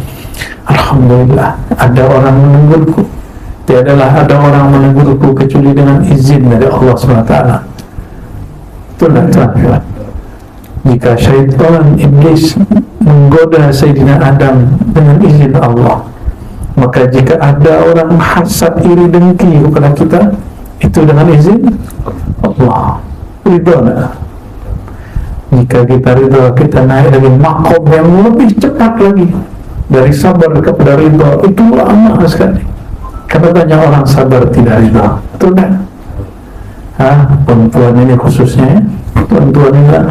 alhamdulillah ada orang menegurku, tiadalah ada orang menegurku kecuali dengan izin dari Allah SWT. Itulah tuan-tuan. Jika syaitan iblis menggoda Sayyidina Adam dengan izin Allah, maka jika ada orang hasad, iri, dengki kepada kita, itu dengan izin Allah. Ridha. Jika kita ridha, kita naik dari makom yang lebih cepat lagi, dari sabar kepada ridha. Itu lama sekali, karena banyak orang sabar tidak ridha. Betul tak? Perempuan ini khususnya, ya? tuan-tuan enggak,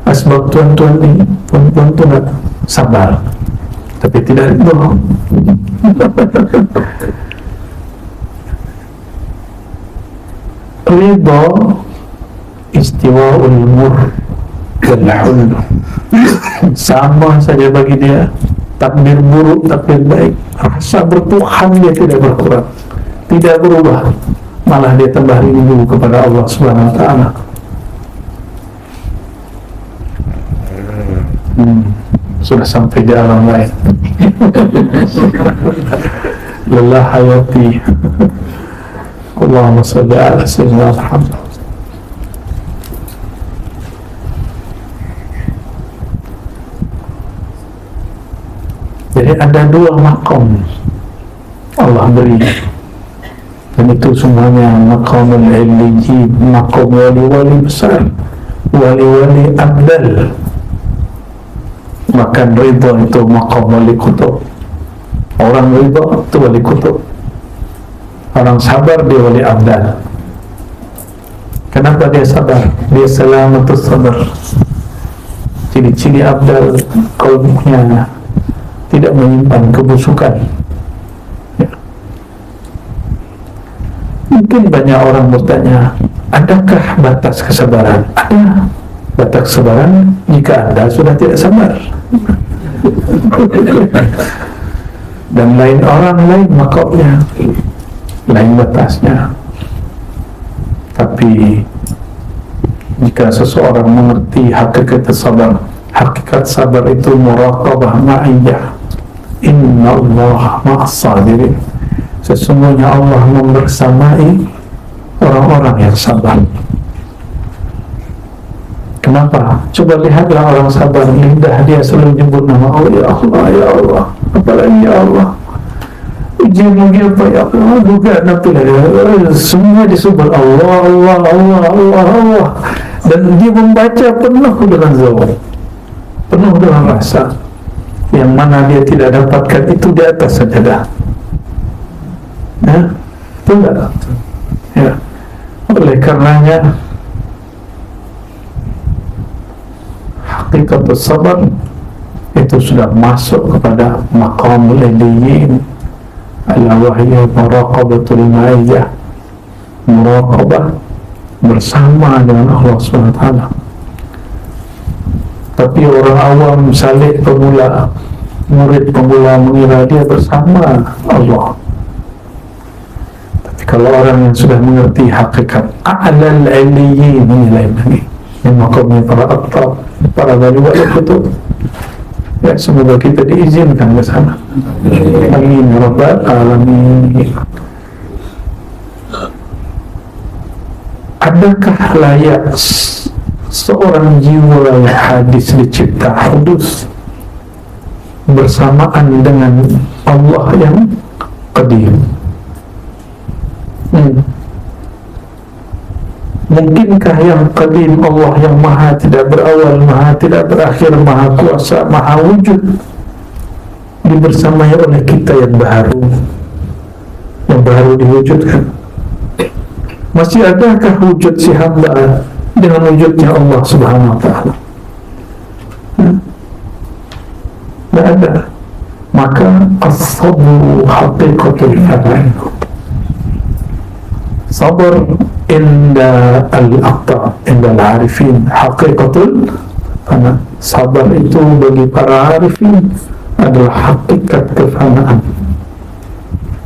asbab tuan-tuan ini, tuan-tuan itu enggak sabar, tapi tidak ridho. Ridho istiwaul mur wal hul, sama saja bagi dia, takdir buruk, takdir baik, rasa bertuhan dia tidak berkurang, tidak berubah, malah dia tambah rindu kepada Allah Subhanahu wa ta'ala. Sudah sampai di alam lain. Lelah hayati. Allahumma salli ala sayyidina Muhammad. Jadi ada dua maqam Allah beri, dan itu semuanya maqamul iliyyin, maqam wali-wali besar, wali-wali abdal. Makan ridho itu maqam wali kutub. Orang ridho itu wali kutub. Orang sabar dia wali abdal. Kenapa dia sabar? Dia selamatus sabar. Ciri-ciri abdal, kalbunya tidak menyimpan kebusukan. Ya. Mungkin banyak orang bertanya, adakah batas kesabaran? Ada batas kesabaran jika Anda sudah tidak sabar. Dan lain orang, lain makomnya, lain batasnya. Tapi jika seseorang mengerti hakikat sabar, hakikat sabar itu muraqabah ma'iyah. Inna Allah ma'as sabirin. Sesungguhnya Allah membersamai orang-orang yang sabar. Kenapa? Coba lihatlah orang sabar, lidah dia selalu nyebut nama Allah, ya Allah, ya Allah, apalagi ya Allah, ujian lagi apa ya Allah, dugaan apa lagi, semua disebut Allah, Allah, Allah, Allah, Allah, dan dia membaca penuh dengan zawal, penuh dengan rasa, yang mana dia tidak dapatkan itu di atas sajadah. Ya, itu enggak? Ya, oleh karenanya hakikat sabar itu sudah masuk kepada maqamul iliyyin, ala wahya muraqabatul ma'iyah, muraqabah bersama dengan Allah SWT. Tapi orang awam, salik pemula, murid pemula mengira dia bersama Allah. Tapi kalau orang yang sudah mengerti hakikat a'lal iliyyin, ini lain lagi, yang makamnya para aktab, para wali-wali itu. Ya, semoga kita diizinkan ke sana. Amin ya rabbal alamin. Adakah layak seorang jiwa yang hadis dicipta hudus bersamaan dengan Allah yang qadim? Mungkinkah yang qadim, Allah yang maha tidak berawal, maha tidak berakhir, maha kuasa, maha wujud, dibersamai oleh kita yang baru diwujudkan? Masih adakah wujud si hamba dengan wujudnya Allah Subhanahu wa ta'ala? Tidak ada. Maka as-sabru haqiqatul fana. Sabar inda al-aqta, inda al-arifin, haqiqatul fana. Sabar itu bagi para arifin adalah hakikat kefanaan,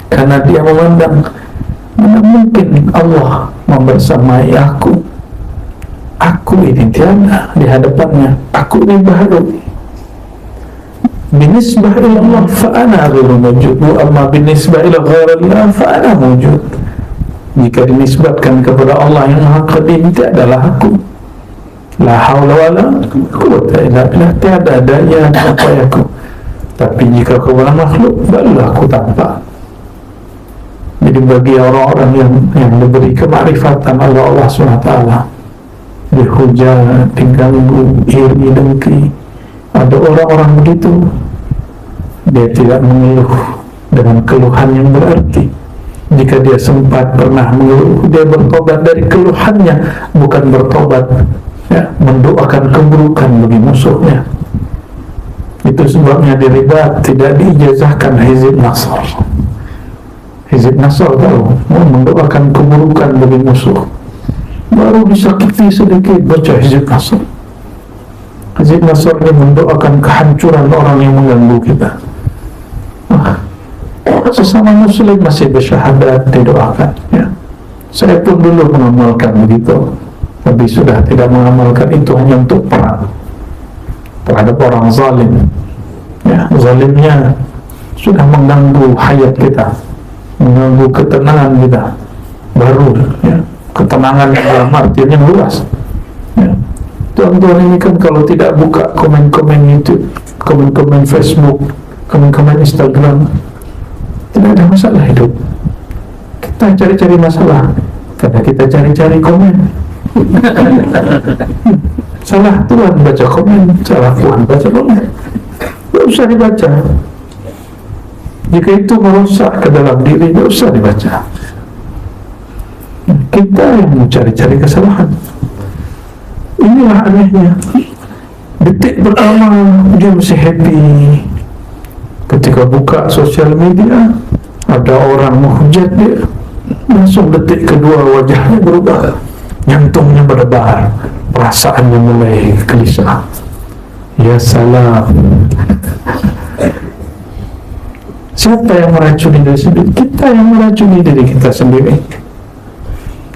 karena dia memandang mana mungkin Allah membersamai aku ini tiada di hadapannya, aku ini baru. Binisbah ila Allah fa'ana ghairu mawjud, wa amma binisbah ila ghairillah fa'ana mawjud. Jika dinisbatkan kepada Allah yang maha qadim, tiadalah aku. La haula wala quwwata illa billah, tiada daya dan upayaku. Tapi jika kepada makhluk, barulah aku tampak. Jadi bagi orang-orang yang diberi kemarifatan oleh Allah SWT, dihujat, diganggu, iri, dengki, ada orang-orang begitu, dia tidak mengeluh dengan keluhan yang berarti. Jika dia sempat pernah mengeluh, dia bertobat dari keluhannya, bukan bertobat ya, mendoakan keburukan bagi musuhnya. Itu sebabnya di Riyadh tidak diijazahkan Hizib Nasr. Hizib Nasr tahu, mendoakan keburukan bagi musuh. Baru disakiti sedikit baca Hizib Nasr. Hizib Nasr ini mendoakan kehancuran orang yang mengganggu kita. Sesama muslim masih bersyahadat didoakan, ya. Saya pun dulu mengamalkan begitu, tapi sudah tidak mengamalkan itu hanya untuk perang terhadap orang zalim, ya. Zalimnya sudah mengganggu hayat kita, mengganggu ketenangan kita. Baru, ya, ketenangan dalam artinya luas, ya. Tuan-tuan ini kan kalau tidak buka komen-komen YouTube, komen-komen Facebook, komen-komen Instagram, tidak ada masalah hidup. Kita cari-cari masalah karena kita cari-cari komen. Salah Tuhan baca komen, salah Tuhan baca komen, tidak usah dibaca. Jika itu merusak ke dalam diri, tidak usah dibaca. Kita yang mencari-cari kesalahan. Inilah anehnya. Detik pertama dia masih happy, ketika buka sosial media ada orang menghujat dia, langsung detik kedua wajahnya berubah, jantungnya berdebar, perasaannya mulai gelisah. Ya salam. Siapa yang meracuni diri sendiri? Kita yang meracuni diri kita sendiri,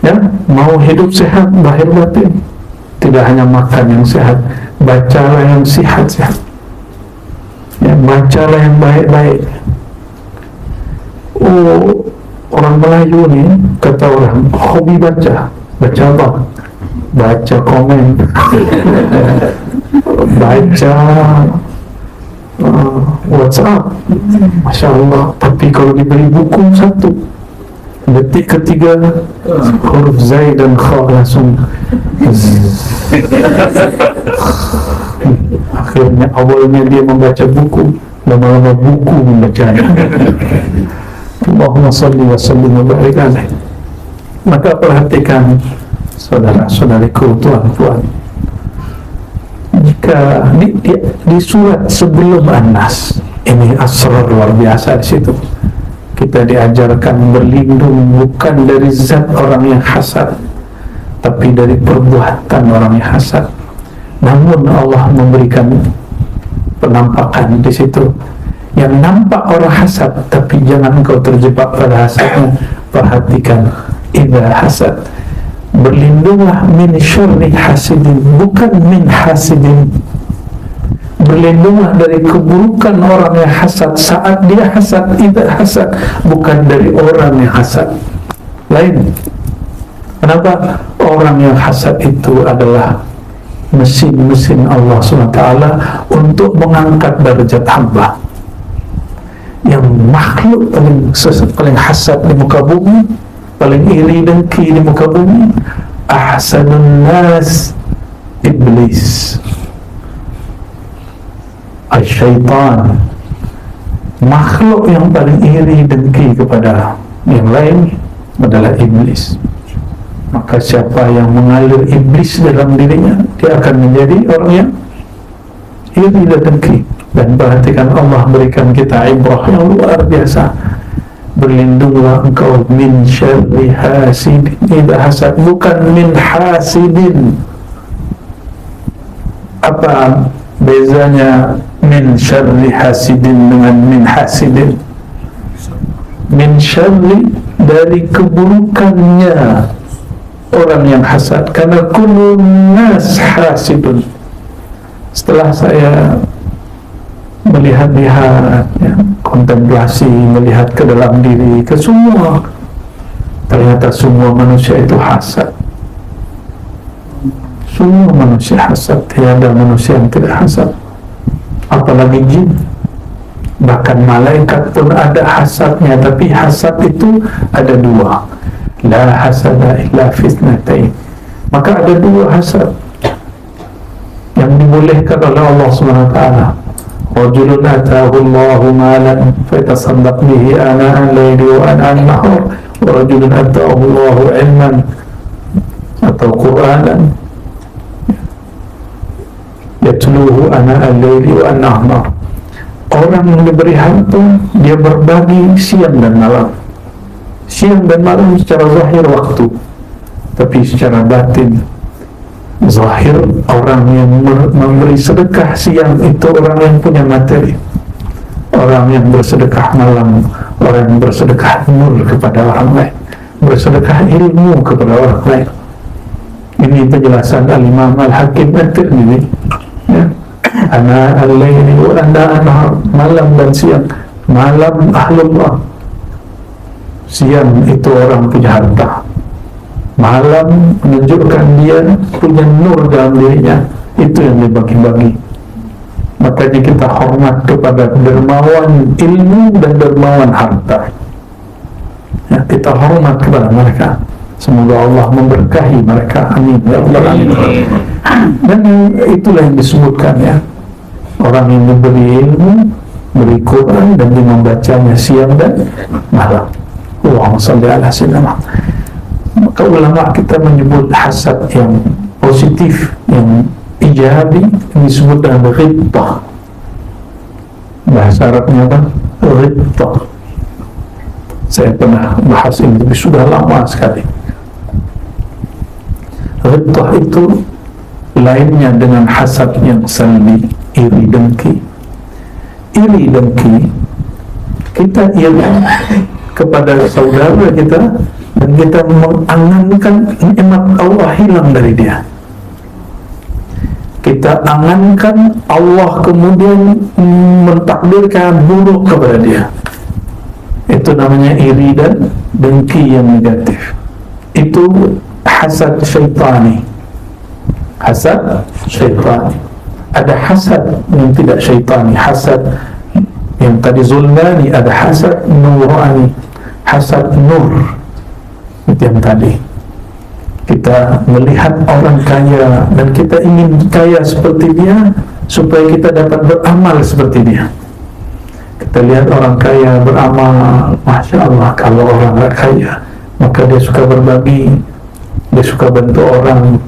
ya. Mau hidup sehat lahir batin, tidak hanya makan yang sehat, bacalah yang sehat-sehat, ya, bacalah yang baik-baik. Oh, orang Melayu ni kata orang hobi baca. Baca apa? Baca komen, baca WhatsApp. Masya Allah. Tapi kalau diberi buku satu, detik ketiga huruf Zai dan Kha langsung akhirnya awalnya dia membaca buku, lama-lama buku membacanya. Allahumma salli wa sallim wa barik alaih. Maka perhatikan saudara-saudariku, tuan-tuan, jika di surat sebelum An-Nas ini asrar luar biasa di situ. Kita diajarkan berlindung bukan dari zat orang yang hasad, tapi dari perbuatan orang yang hasad. Namun Allah memberikan penampakan di situ. Yang nampak orang hasad, tapi jangan engkau terjebak pada hasadnya. Perhatikan, idza hasad, berlindunglah min syarri hasidin, bukan min hasidin. Berlindunglah dari keburukan orang yang hasad saat dia hasad, idza hasad, bukan dari orang yang hasad. Lain. Kenapa? Orang yang hasad itu adalah mesin-mesin Allah SWT untuk mengangkat derajat hamba. Yang makhluk paling hasad di muka bumi, paling iri dengki di muka bumi, ahsanun nas iblis, syaitan. Makhluk yang paling iri dengki kepada yang lain adalah iblis. Maka siapa yang mengalir iblis dalam dirinya, dia akan menjadi orang yang iri dan dengki. Dan perhatikan, Allah berikan kita ibrah yang luar biasa. Berlindunglah engkau min syarri hasidin idza hasad, bukan min hasidin. Apa bezanya min syarri hasidin dengan min hasidin? Min syarri dari keburukannya orang yang hasad, karena kullun nas hasidun. Setelah saya melihat-lihat, ya, kontemplasi, melihat ke dalam diri, ke semua, ternyata semua manusia itu hasad. Semua manusia hasad, tidak ada manusia yang tidak hasad. Apalagi jin, bahkan malaikat pun ada hasadnya. Tapi hasad itu ada dua, la hasada illa fitnatain. Maka ada dua hasad yang dibolehkan oleh Allah SWT. Rajulun atahu Allahu malan fatasaddaq bihi ana al-laili wa ana an-nahar, wa rajulun atahu Allahu ilman atau Qur'anan yatluhu ana al-laili wa an-nahar. Orang yang diberi harta, dia berbagi siang dan malam. Siang dan malam secara zahir waktu, tapi secara batin zahir, orang yang memberi sedekah siang itu orang yang punya materi. Orang yang bersedekah malam, orang yang bersedekah nur kepada orang lain, bersedekah ilmu kepada orang lain. Ini penjelasan Al-Imam Al-Hakim At-Tirmidzi, ya. Ana al-laili wa ana an-nahar, malam dan siang. Malam ahlullah, siang itu orang punya harta. Malam menunjukkan dia punya nur dalam dirinya, itu yang dibagi-bagi. Makanya kita hormat kepada dermawan ilmu dan dermawan harta, ya, kita hormat kepada mereka. Semoga Allah memberkahi mereka, amin ya Allah, amin. Dan itulah yang disebutkan, ya, orang yang diberi ilmu, beri Quran, dan dia membacanya siang dan malam. Allahumma shalli ala sayyidina. Maka ulama kita menyebut hasad yang positif, yang ijabi, disebut dengan ghibtah. Bahasa Arabnya apa? Ghibtah. Saya pernah bahas ini, tapi sudah lama sekali. Ghibtah itu lainnya dengan hasad yang salbi, iri dengki. Iri dengki, kita iri kepada saudara kita, dan kita mengangankan nikmat Allah hilang dari dia. Kita angankan Allah kemudian mentakdirkan buruk kepada dia. Itu namanya iri dan dengki yang negatif. Itu hasad syaitani. Hasad syaitani. Ada hasad yang tidak syaitani, hasad yang tadi zulmani, ada hasad nurani, hasad nur. Itu yang tadi. Kita melihat orang kaya dan kita ingin kaya seperti dia supaya kita dapat beramal seperti dia. Kita lihat orang kaya beramal, Masya Allah. Kalau orang gak kaya, maka dia suka berbagi, dia suka bantu orang,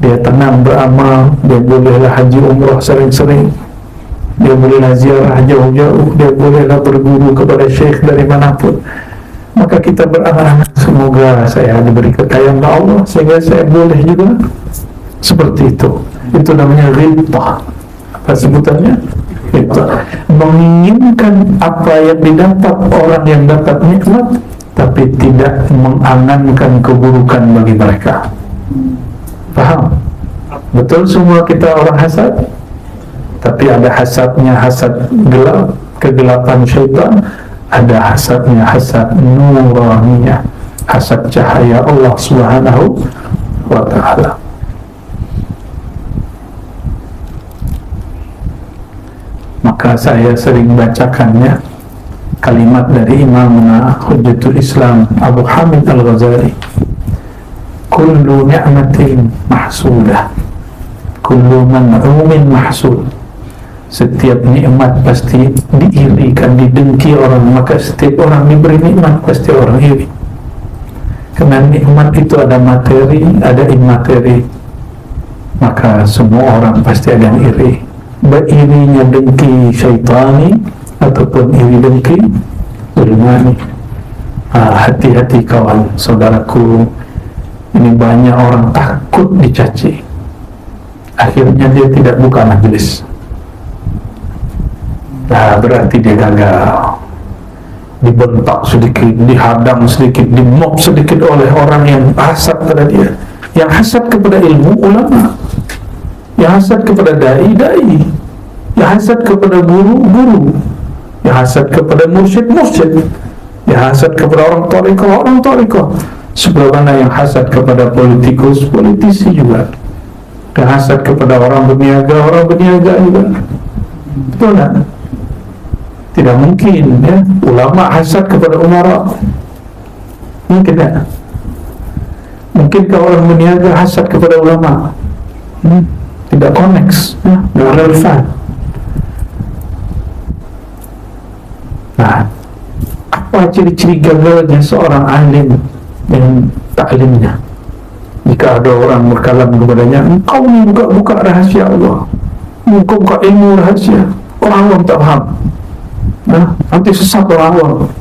dia tenang beramal, dia bolehlah haji umrah sering-sering, dia bolehlah ziarah jauh-jauh, dia bolehlah berguru kepada syekh dari manapun. Maka kita beramal, semoga saya diberi kekayaan oleh Allah sehingga saya boleh juga seperti itu. Itu namanya ghibtah. Apa sebutannya? Ghibtah. Menginginkan apa yang didapat orang yang dapat nikmat, tapi tidak mengangankan keburukan bagi mereka. Paham? Betul semua kita orang hasad, tapi ada hasadnya hasad gelap, kegelapan syaitan. Ada hasadnya hasad nuraniyah, hasad cahaya Allah Subhanahu wa ta'ala. Maka saya sering bacakannya kalimat dari Imamuna Hujjatul Islam Abu Hamid Al-Ghazali, kullu ni'matin mahsudah, kullu man'umin mahsud. Setiap nikmat pasti diirikan, didengki orang. Maka setiap orang diberi nikmat pasti orang iri. Karena nikmat itu ada materi, ada imateri. Maka semua orang pasti ada yang iri. Irinya dengki syaitani ataupun iri dengki zulmani. Hati-hati kawan, saudaraku. Ini banyak orang takut dicaci, akhirnya dia tidak buka majelis. Nah, berarti dia gagal. Dibentak sedikit, dihadang sedikit, dimop sedikit oleh orang yang hasad pada dia, yang hasad kepada ilmu ulama, yang hasad kepada dai-dai, yang hasad kepada guru-guru, yang hasad kepada mursyid-mursyid, yang hasad kepada orang thariqah. Sebelah mana yang hasad kepada politikus, politisi juga, yang hasad kepada orang berniaga juga. Betul tak? Tidak mungkin, ya, ulama hasad kepada umara. Mungkin tak? Mungkin kalau orang berniaga hasad kepada ulama? Tidak connects, ya, tidak relevan. Nah, apa ciri-ciri gagalnya seorang alim yang taklimnya? Jika ada orang berkalam kepadanya, engkau ni buka-buka rahasia Allah, mengungkapkan ilmu rahasia. Orang awam tak faham, nanti sesat orang awam.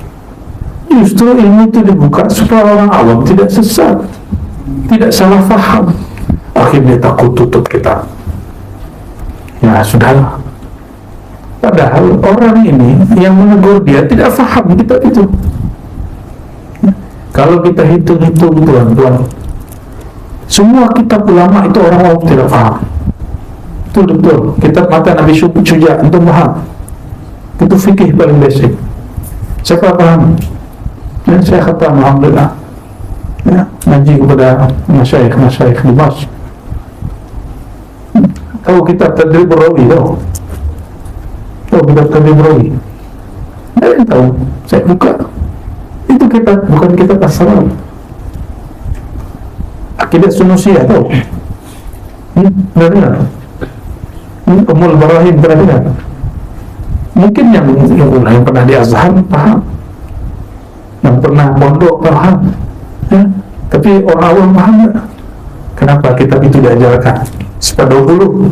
Justru ilmu itu dibuka supaya orang awam tidak sesat, tidak salah faham. Akhirnya takut tutup kitab. Ya sudahlah. Padahal orang ini yang menegur dia tidak faham kitab itu. Kalau kita hitung-hitung tuan-tuan, semua kitab ulama itu orang awam tidak faham. Betul-betul. Kitab mata Nabi Syuja' itu faham. Itu fikih paling basic. Siapa paham? Dan saya kata alhamdulillah, ya, ngaji kepada masyayikh di Mas. Tahu kitab Tadrib Rawi, tahu kitab Tadrib Rawi? Saya tahu, saya buka. Itu kitab, bukan kitab As-Salam. Akidah Sunusiyah, tahu? Benar-benar. Ummul Barahim pernah dengar? Mungkin yang pernah di Azhar paham, yang pernah pondok paham, ya? Tapi orang awam paham tak? Kenapa kitab itu diajarkan sifat 20?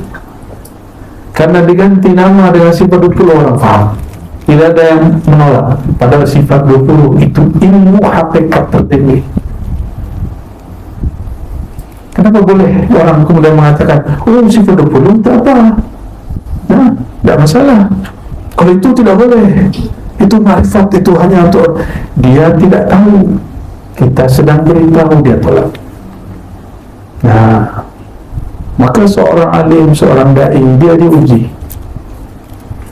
Karena diganti nama dengan sifat 20 orang paham. Tidak ada yang menolak. Padahal sifat 20 itu ilmu hakikat tertinggi. Kenapa boleh orang kemudian mengatakan, oh sifat 20 tak apa, nah, tidak masalah. Kalau itu tidak boleh, itu ma'rifat, itu hanya untuk dia tidak tahu. Kita sedang beritahu, dia tolak. Nah, maka seorang alim, seorang da'i, dia diuji.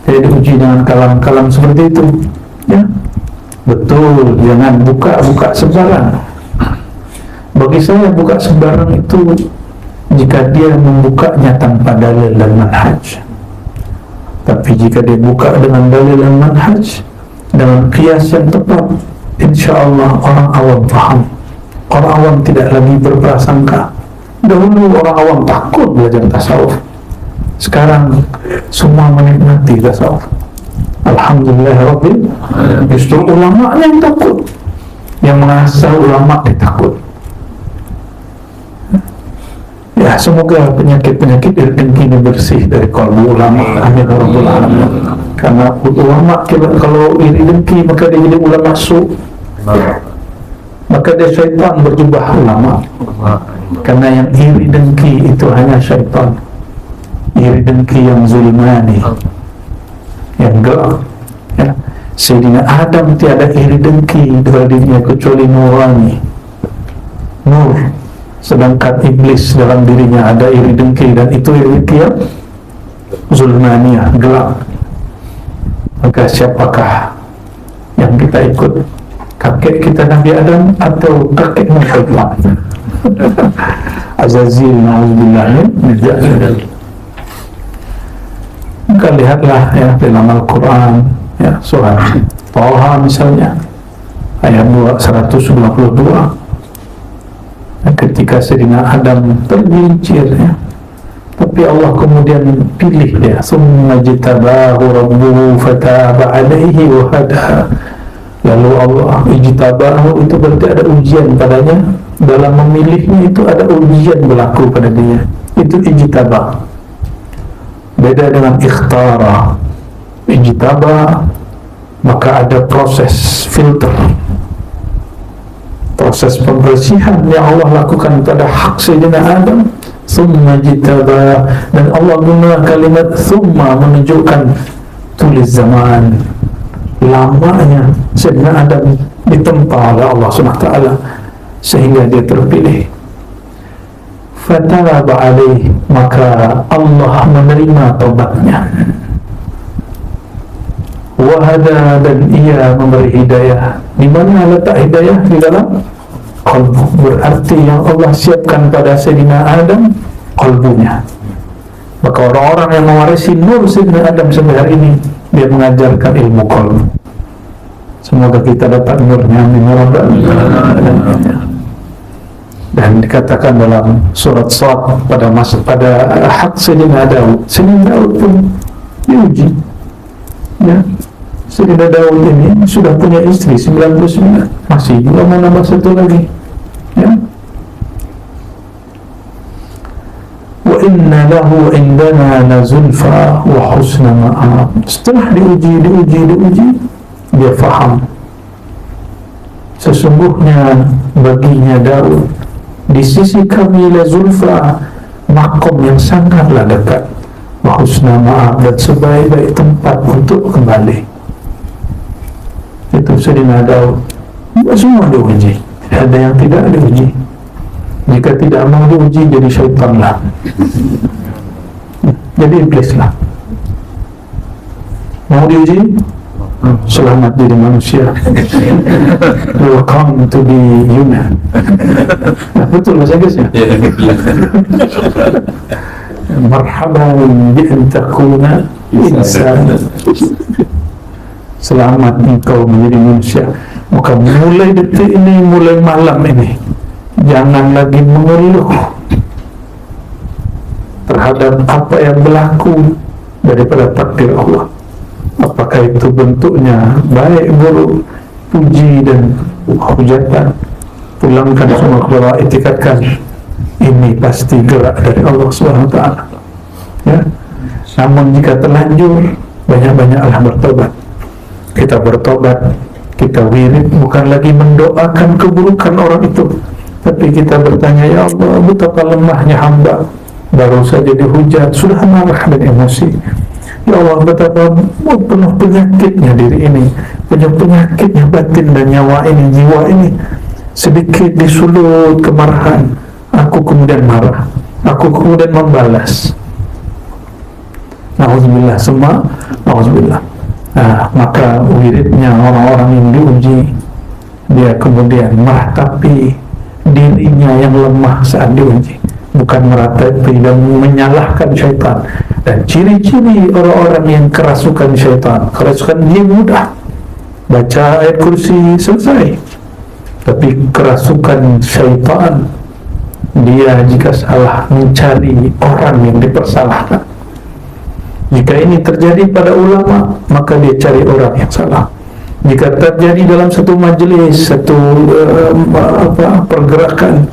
Dia diuji dengan kalam-kalam seperti itu, ya. Betul, jangan buka-buka sembarang. Bagi saya buka sembarang itu jika dia membukanya tanpa dalil dan manhaj. Tapi jika dia buka dengan dalil dan manhaj, dengan qiyas yang tepat, insya-Allah orang awam faham. Orang awam tidak lagi berprasangka. Dahulu orang awam takut belajar tasawuf. Sekarang semua menikmati tasawuf. Alhamdulillah Rabbil. Justru ulama yang takut, yang mengasah ulama dia takut. Ya, semoga penyakit-penyakit dengki ini bersih dari kalbu ulama. Amin ya rabbal alamin. Karena ulama kalau iri dengki maka dia jadi ulama su. Maka dia syaitan berjubah ulama. Karena yang iri dengki itu hanya syaitan. Iri dengki yang zulmani, yang gelap, ya. Sayyidina Adam tiada iri dengki dalam dirinya kecuali nurani, nur. Sedangkan iblis dalam dirinya ada iri dengki, dan itu iri dengki yang zulmaniyah, gelap. Maka siapakah yang kita ikut? Kakek kita Nabi Adam atau kakek Muhammad? Azazil, na'udzubillah min dzalik. Maka lihatlah ya dalam Al-Quran, ya, surah Taha misalnya ayat 192, ketika Sayyidina Adam tergelincir, ya, tapi Allah kemudian pilih dia. Summa jitabahu rabbuhu fataba alaihi wa hada. Lalu Allah ijtabahu, itu berarti ada ujian padanya. Dalam memilihnya itu ada ujian berlaku pada dia. Itu ijtabah. Beda dengan ikhtara. Ijtabah maka ada proses filter, proses pembersihan yang Allah lakukan pada hak Sayyidina Adam. Summa jitaba, dan Allah guna kalimat summa menunjukkan tulis zaman, lamanya Sayyidina Adam ditempa oleh Allah SWT sehingga dia terpilih. Fataba alaih, maka Allah menerima taubatnya. Wahada, dan ia memberi hidayah. Di mana letak hidayah? Di dalam qalbu. Berarti yang Allah siapkan pada Sayyidina Adam qalbunya. Maka orang-orang yang mewarisi nur Sayyidina Adam sampai hari ini, dia mengajarkan ilmu qalbu. Semoga kita dapat nurnya. Amin ya rabbal alamin. Dan dikatakan dalam surat Shad pada hak Sayyidina Daud, Sayyidina Daud pun diuji, ya. Sayyidina Daud ini sudah punya istri 99, masih juga mau nambah satu lagi, ya. Wa inna lahu indana lazulfa wa husna ma'ab. Setelah diuji, dia faham sesungguhnya baginya Daud di sisi kami lazulfa, makom yang sangatlah dekat, wa husna ma'ab, dan sebaik-baik tempat untuk kembali. Itu Sayyidina Daud. Semua diuji, ada yang tidak diuji. Jika tidak mau diuji, jadi syaitan lah, jadi iblis lah. Mau diuji, selamat jadi manusia. Welcome to the human. Nah, betul bahasa Inggrisnya. Marhaban bi an takuna insan. Selamat engkau menjadi manusia. Maka mulai detik ini, mulai malam ini, jangan lagi mengeluh terhadap apa yang berlaku daripada takdir Allah. Apakah itu bentuknya baik, buruk, puji dan hujatan, pulangkan semua kepada, etikatkan ini pasti gerak dari Allah SWT, ya. Namun jika terlanjur, banyak-banyaklah bertobat. Kita bertobat, kita wirid, bukan lagi mendoakan keburukan orang itu, tapi kita bertanya, ya Allah, betapa lemahnya hamba, baru saja dihujat, sudah marah dan emosi. Ya Allah, betapa penuh penyakitnya diri ini, penuh penyakitnya batin dan nyawa ini, jiwa ini. Sedikit disulut kemarahan, aku kemudian marah, aku kemudian membalas. Na'udzubillah, semua na'udzubillah. Nah, maka wiridnya orang-orang yang diuji, dia kemudian meratapi dirinya yang lemah saat diuji, bukan meratapi dan menyalahkan syaitan. Dan ciri-ciri orang-orang yang kerasukan syaitan, kerasukan dia mudah, baca ayat kursi selesai. Tapi kerasukan syaitan, dia jika salah mencari orang yang dipersalahkan. Jika ini terjadi pada ulama, maka dia cari orang yang salah. Jika terjadi dalam satu majelis, satu pergerakan,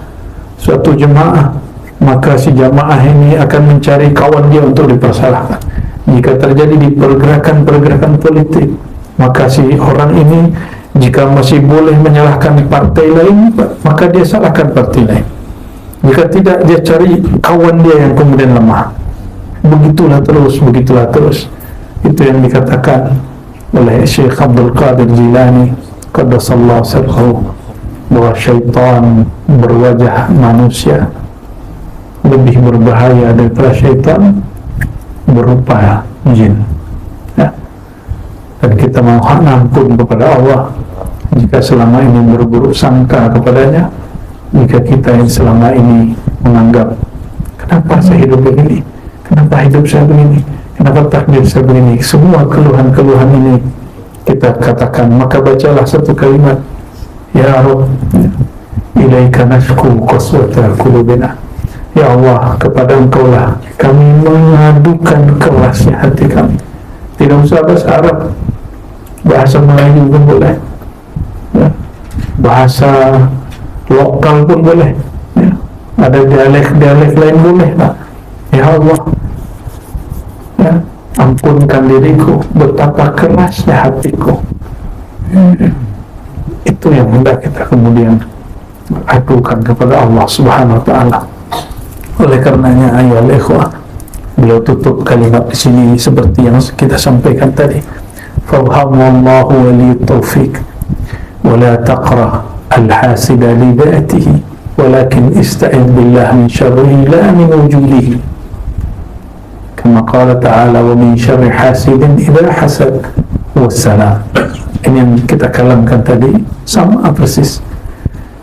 suatu jemaah, maka si jamaah ini akan mencari kawan dia untuk dipersalahkan. Jika terjadi di pergerakan-pergerakan politik, maka si orang ini jika masih boleh menyalahkan partai lain, maka dia salahkan partai lain. Jika tidak, dia cari kawan dia yang kemudian lemah. Begitulah terus. Itu yang dikatakan oleh Syekh Abdul Qadir Jilani qaddasallahu sirrahu, bahwa syaitan berwajah manusia lebih berbahaya daripada syaitan berupa jin, ya. Dan kita mau ampun kepada Allah jika selama ini berburuk sangka kepadanya, jika kita yang selama ini menganggap, kenapa saya hidup begini, kenapa hidup saya begini, kenapa takdir saya begini. Semua keluhan-keluhan ini kita katakan, maka bacalah satu kalimat, ya Rabb, ilaika nashku qaswata qulubina. Ya Allah, kepada Engkau lah kami mengadukan kerasnya hati kami. Tidak usah bahasa Arab, bahasa Melayu pun boleh, ya. Bahasa lokal pun boleh, ya. Ada dialek lain boleh, nah. Ya Allah, ya, ampunkan diriku, betapa kerasnya hatiku. Itu yang hendak kita kemudian adukan kepada Allah Subhanahu wa Ta'ala. Oleh karenanya, ayolah ikhwah, beliau tutup kalimat di sini seperti yang kita sampaikan tadi. Fawhamullahu waliyut taufiq, wa la taqra al-hasida li dhatihi, walakin ista'id billah min syarrihi la min wujudihi. Kama qala ta'ala, wa min syarri hasidin idha hasad, wassalam. Ini yang kita kalamkan tadi, sama persis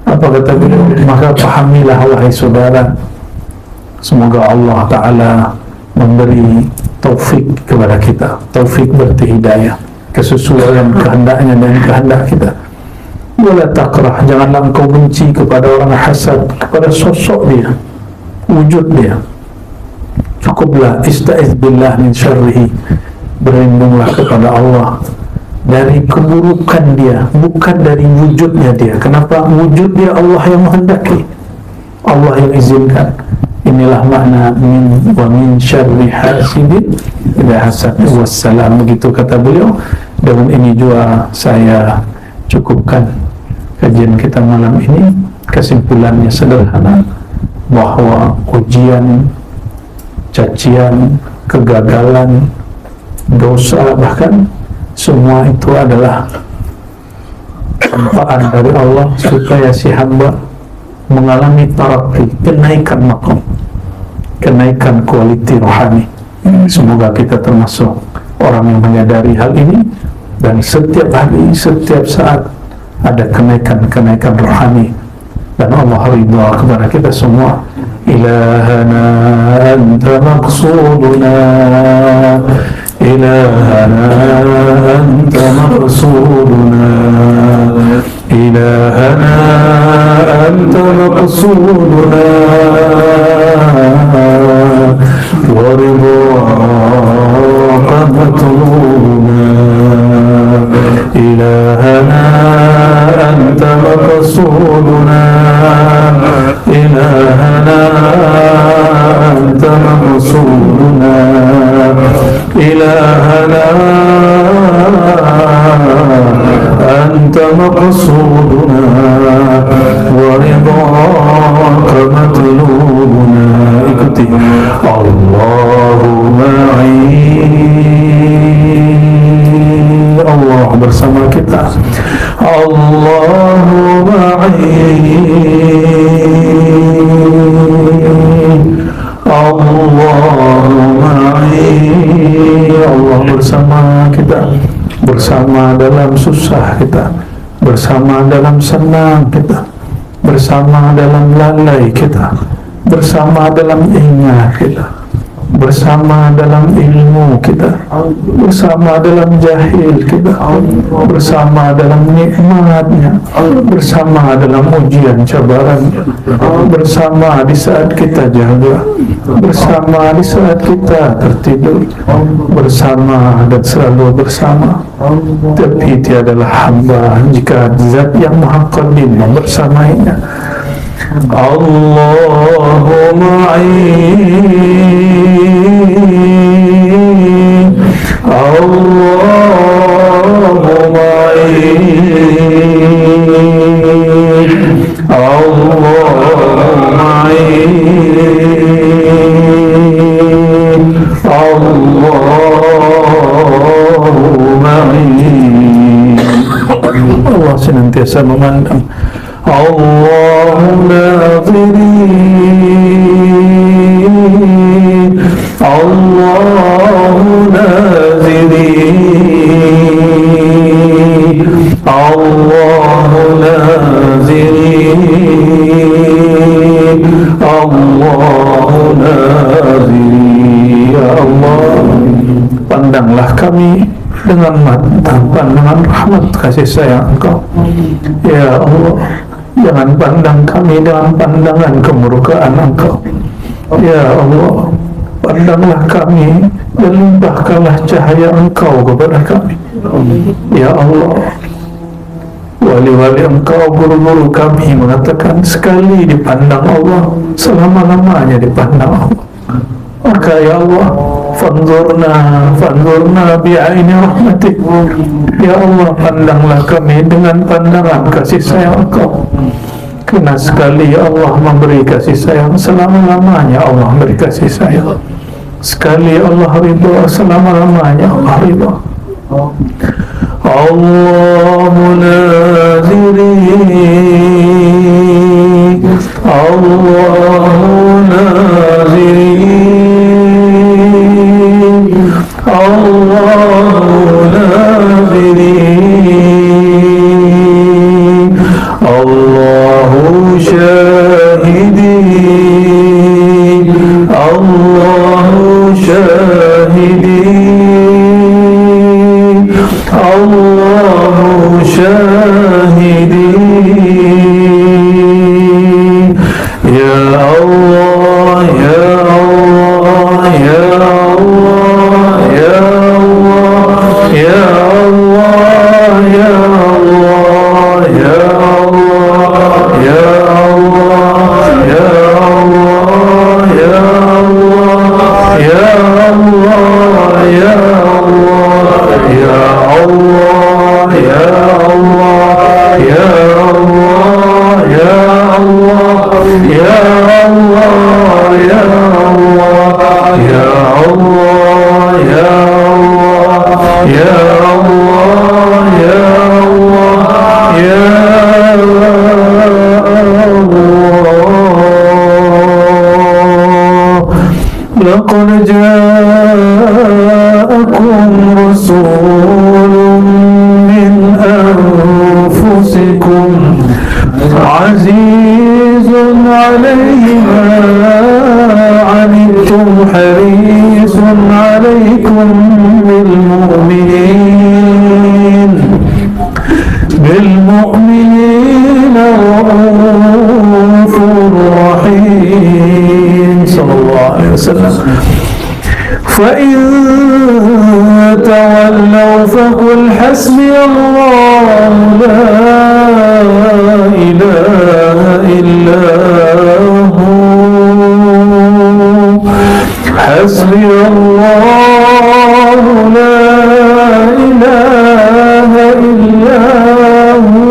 apa kata beliau. Maka pahamilah wahai saudara, semoga Allah Ta'ala memberi taufik kepada kita. Taufik berarti hidayah, kesesuaian kehendaknya dan kehendak kita. Wala takrah, janganlah engkau benci kepada orang hasad, kepada sosok dia, wujud dia. Cukuplah ista'iz billah min syarrihi, berlindunglah kepada Allah dari keburukan dia, bukan dari wujudnya dia. Kenapa? Wujud dia Allah yang menghendaki, Allah yang izinkan. Inilah makna wa min syarri hasidin idza hasad. Wassalam, begitu kata beliau. Dengan ini juga saya cukupkan kajian kita malam ini. Kesimpulannya sederhana, bahwa ujian, cacian, kegagalan, dosa, bahkan semua itu adalah cobaan dari Allah supaya si hamba mengalami taraqi, kenaikan maqam, kenaikan kualiti rohani. Semoga kita termasuk orang yang menyadari hal ini, dan setiap hari, setiap saat ada kenaikan-kenaikan rohani, dan Allah ridha kepada kita semua. Ilahana anta maqsuduna, ilahana anta maqsuduna, ilahana anta maqsuduna, wa ridhaka matlubuna, ilahana anta maqsuduna, ilahana anta maqsuduna, ilahana anta maqsuduna, wa ridhaka matlubuna. Ikuti Allahumma Allah bersama kita. Allahumma Allahumma Allah bersama kita, bersama dalam susah kita, bersama dalam senang kita, bersama dalam lalai kita, bersama dalam ingat kita, bersama dalam ilmu kita, bersama dalam jahil kita, bersama dalam nikmatnya, bersama dalam ujian cabarannya, bersama di saat kita jaga, bersama di saat kita tertidur, bersama dan selalu bersama. Tapi tiadalah hamba jika zat yang maha qadim bersamanya. Allahumma Allahumma Allahumma Allah senantiasa memandang. Allahu naziri, Allahu naziri, Allahu naziri, Allahu naziri. Ya Allah, pandanglah kami dengan mata pandangan rahmat kasih sayang Engkau. Ya Allah, jangan pandang kami dengan pandangan kemurkaan Engkau. Ya Allah, pandanglah kami dan limpahkanlah cahaya Engkau kepada kami. Ya Allah, wali-wali Engkau, guru-guru kami mengatakan sekali dipandang Allah, selama-lamanya dipandang Allah. Maka ya Allah, fanzurna bi'aini rahmatik. Ya Allah, pandanglah kami dengan pandangan kasih sayang Engkau. Karena sekali Allah memberi kasih sayang, selama-lamanya Allah memberi kasih sayang. Sekali Allah ridha, selama-lamanya Allah ridha. Allahu naziri, Allahu naziri, Allahu naziri, Allahu syahidi, Allahu syahidi, Allahu syahidi. Ya Allah, ya Allah, ya Allah, ya Allah, ya Allah, ya Allah, ya Allah, ya Allah, ya Allah, ya ya Allah, ya Allah, ya Allah, ya Allah, ya Allah, ya Allah, ya Allah, ya Allah, ya Allah, ya لقد جاءكم رسول من أنفسكم عزيز عليه ما عنتم حريص عليكم بالمؤمنين رؤوف رحيم صلى الله عليه وسلم فإن تولوا فقل حسبي الله لا إله إلا هو حسبي الله لا إله إلا هو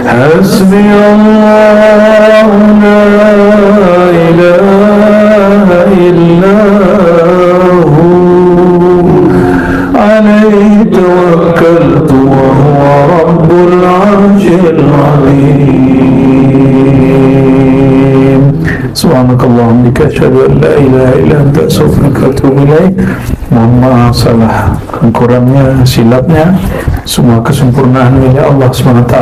حسبي الله لا إله إلا هو عليه توكلت وهو رب العرش العظيم سبحانك اللهم بك أشهد أن لا إله إلا أنت أستغفرك وأتوب إليك. Mohon maaf salah kurangnya, silapnya, semua kesempurnaan milik Allah SWT.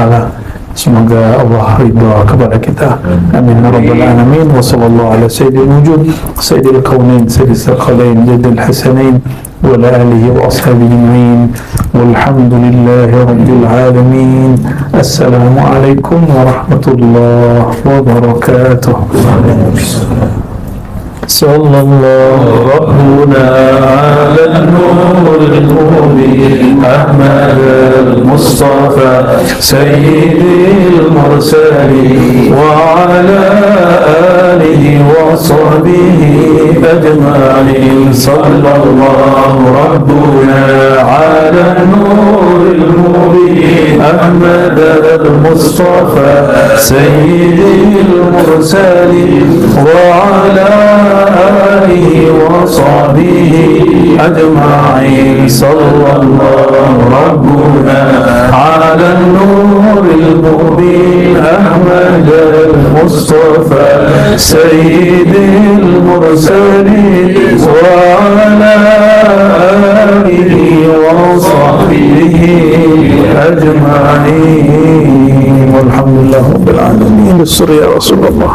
Semoga Allah ridha kepada kita. Amin ya rabbal alamin. Wa sallallahu ala sayyidil wujud sayyidil kaunain sayyidil thaqalain jaddil hasanain wa ala alihi wa ashabihi ajma'in walhamdulillahi rabbil alamin. Assalamu alaikum warahmatullahi wabarakatuh. صلى الله ربنا على النور المبين أحمد المصطفى سيد المرسلين وعلى آله وصحبه أجمعين صلى الله ربنا على النور المبين أحمد المصطفى سيد المرسلين وعلى آله وصحبه أجمعين صلى الله ربنا على النور المبين أحمد المصطفى سيد المرسلين وعلى آله وصحبه أجمعين والحمد لله رب العالمين. بالسر يا رسول الله.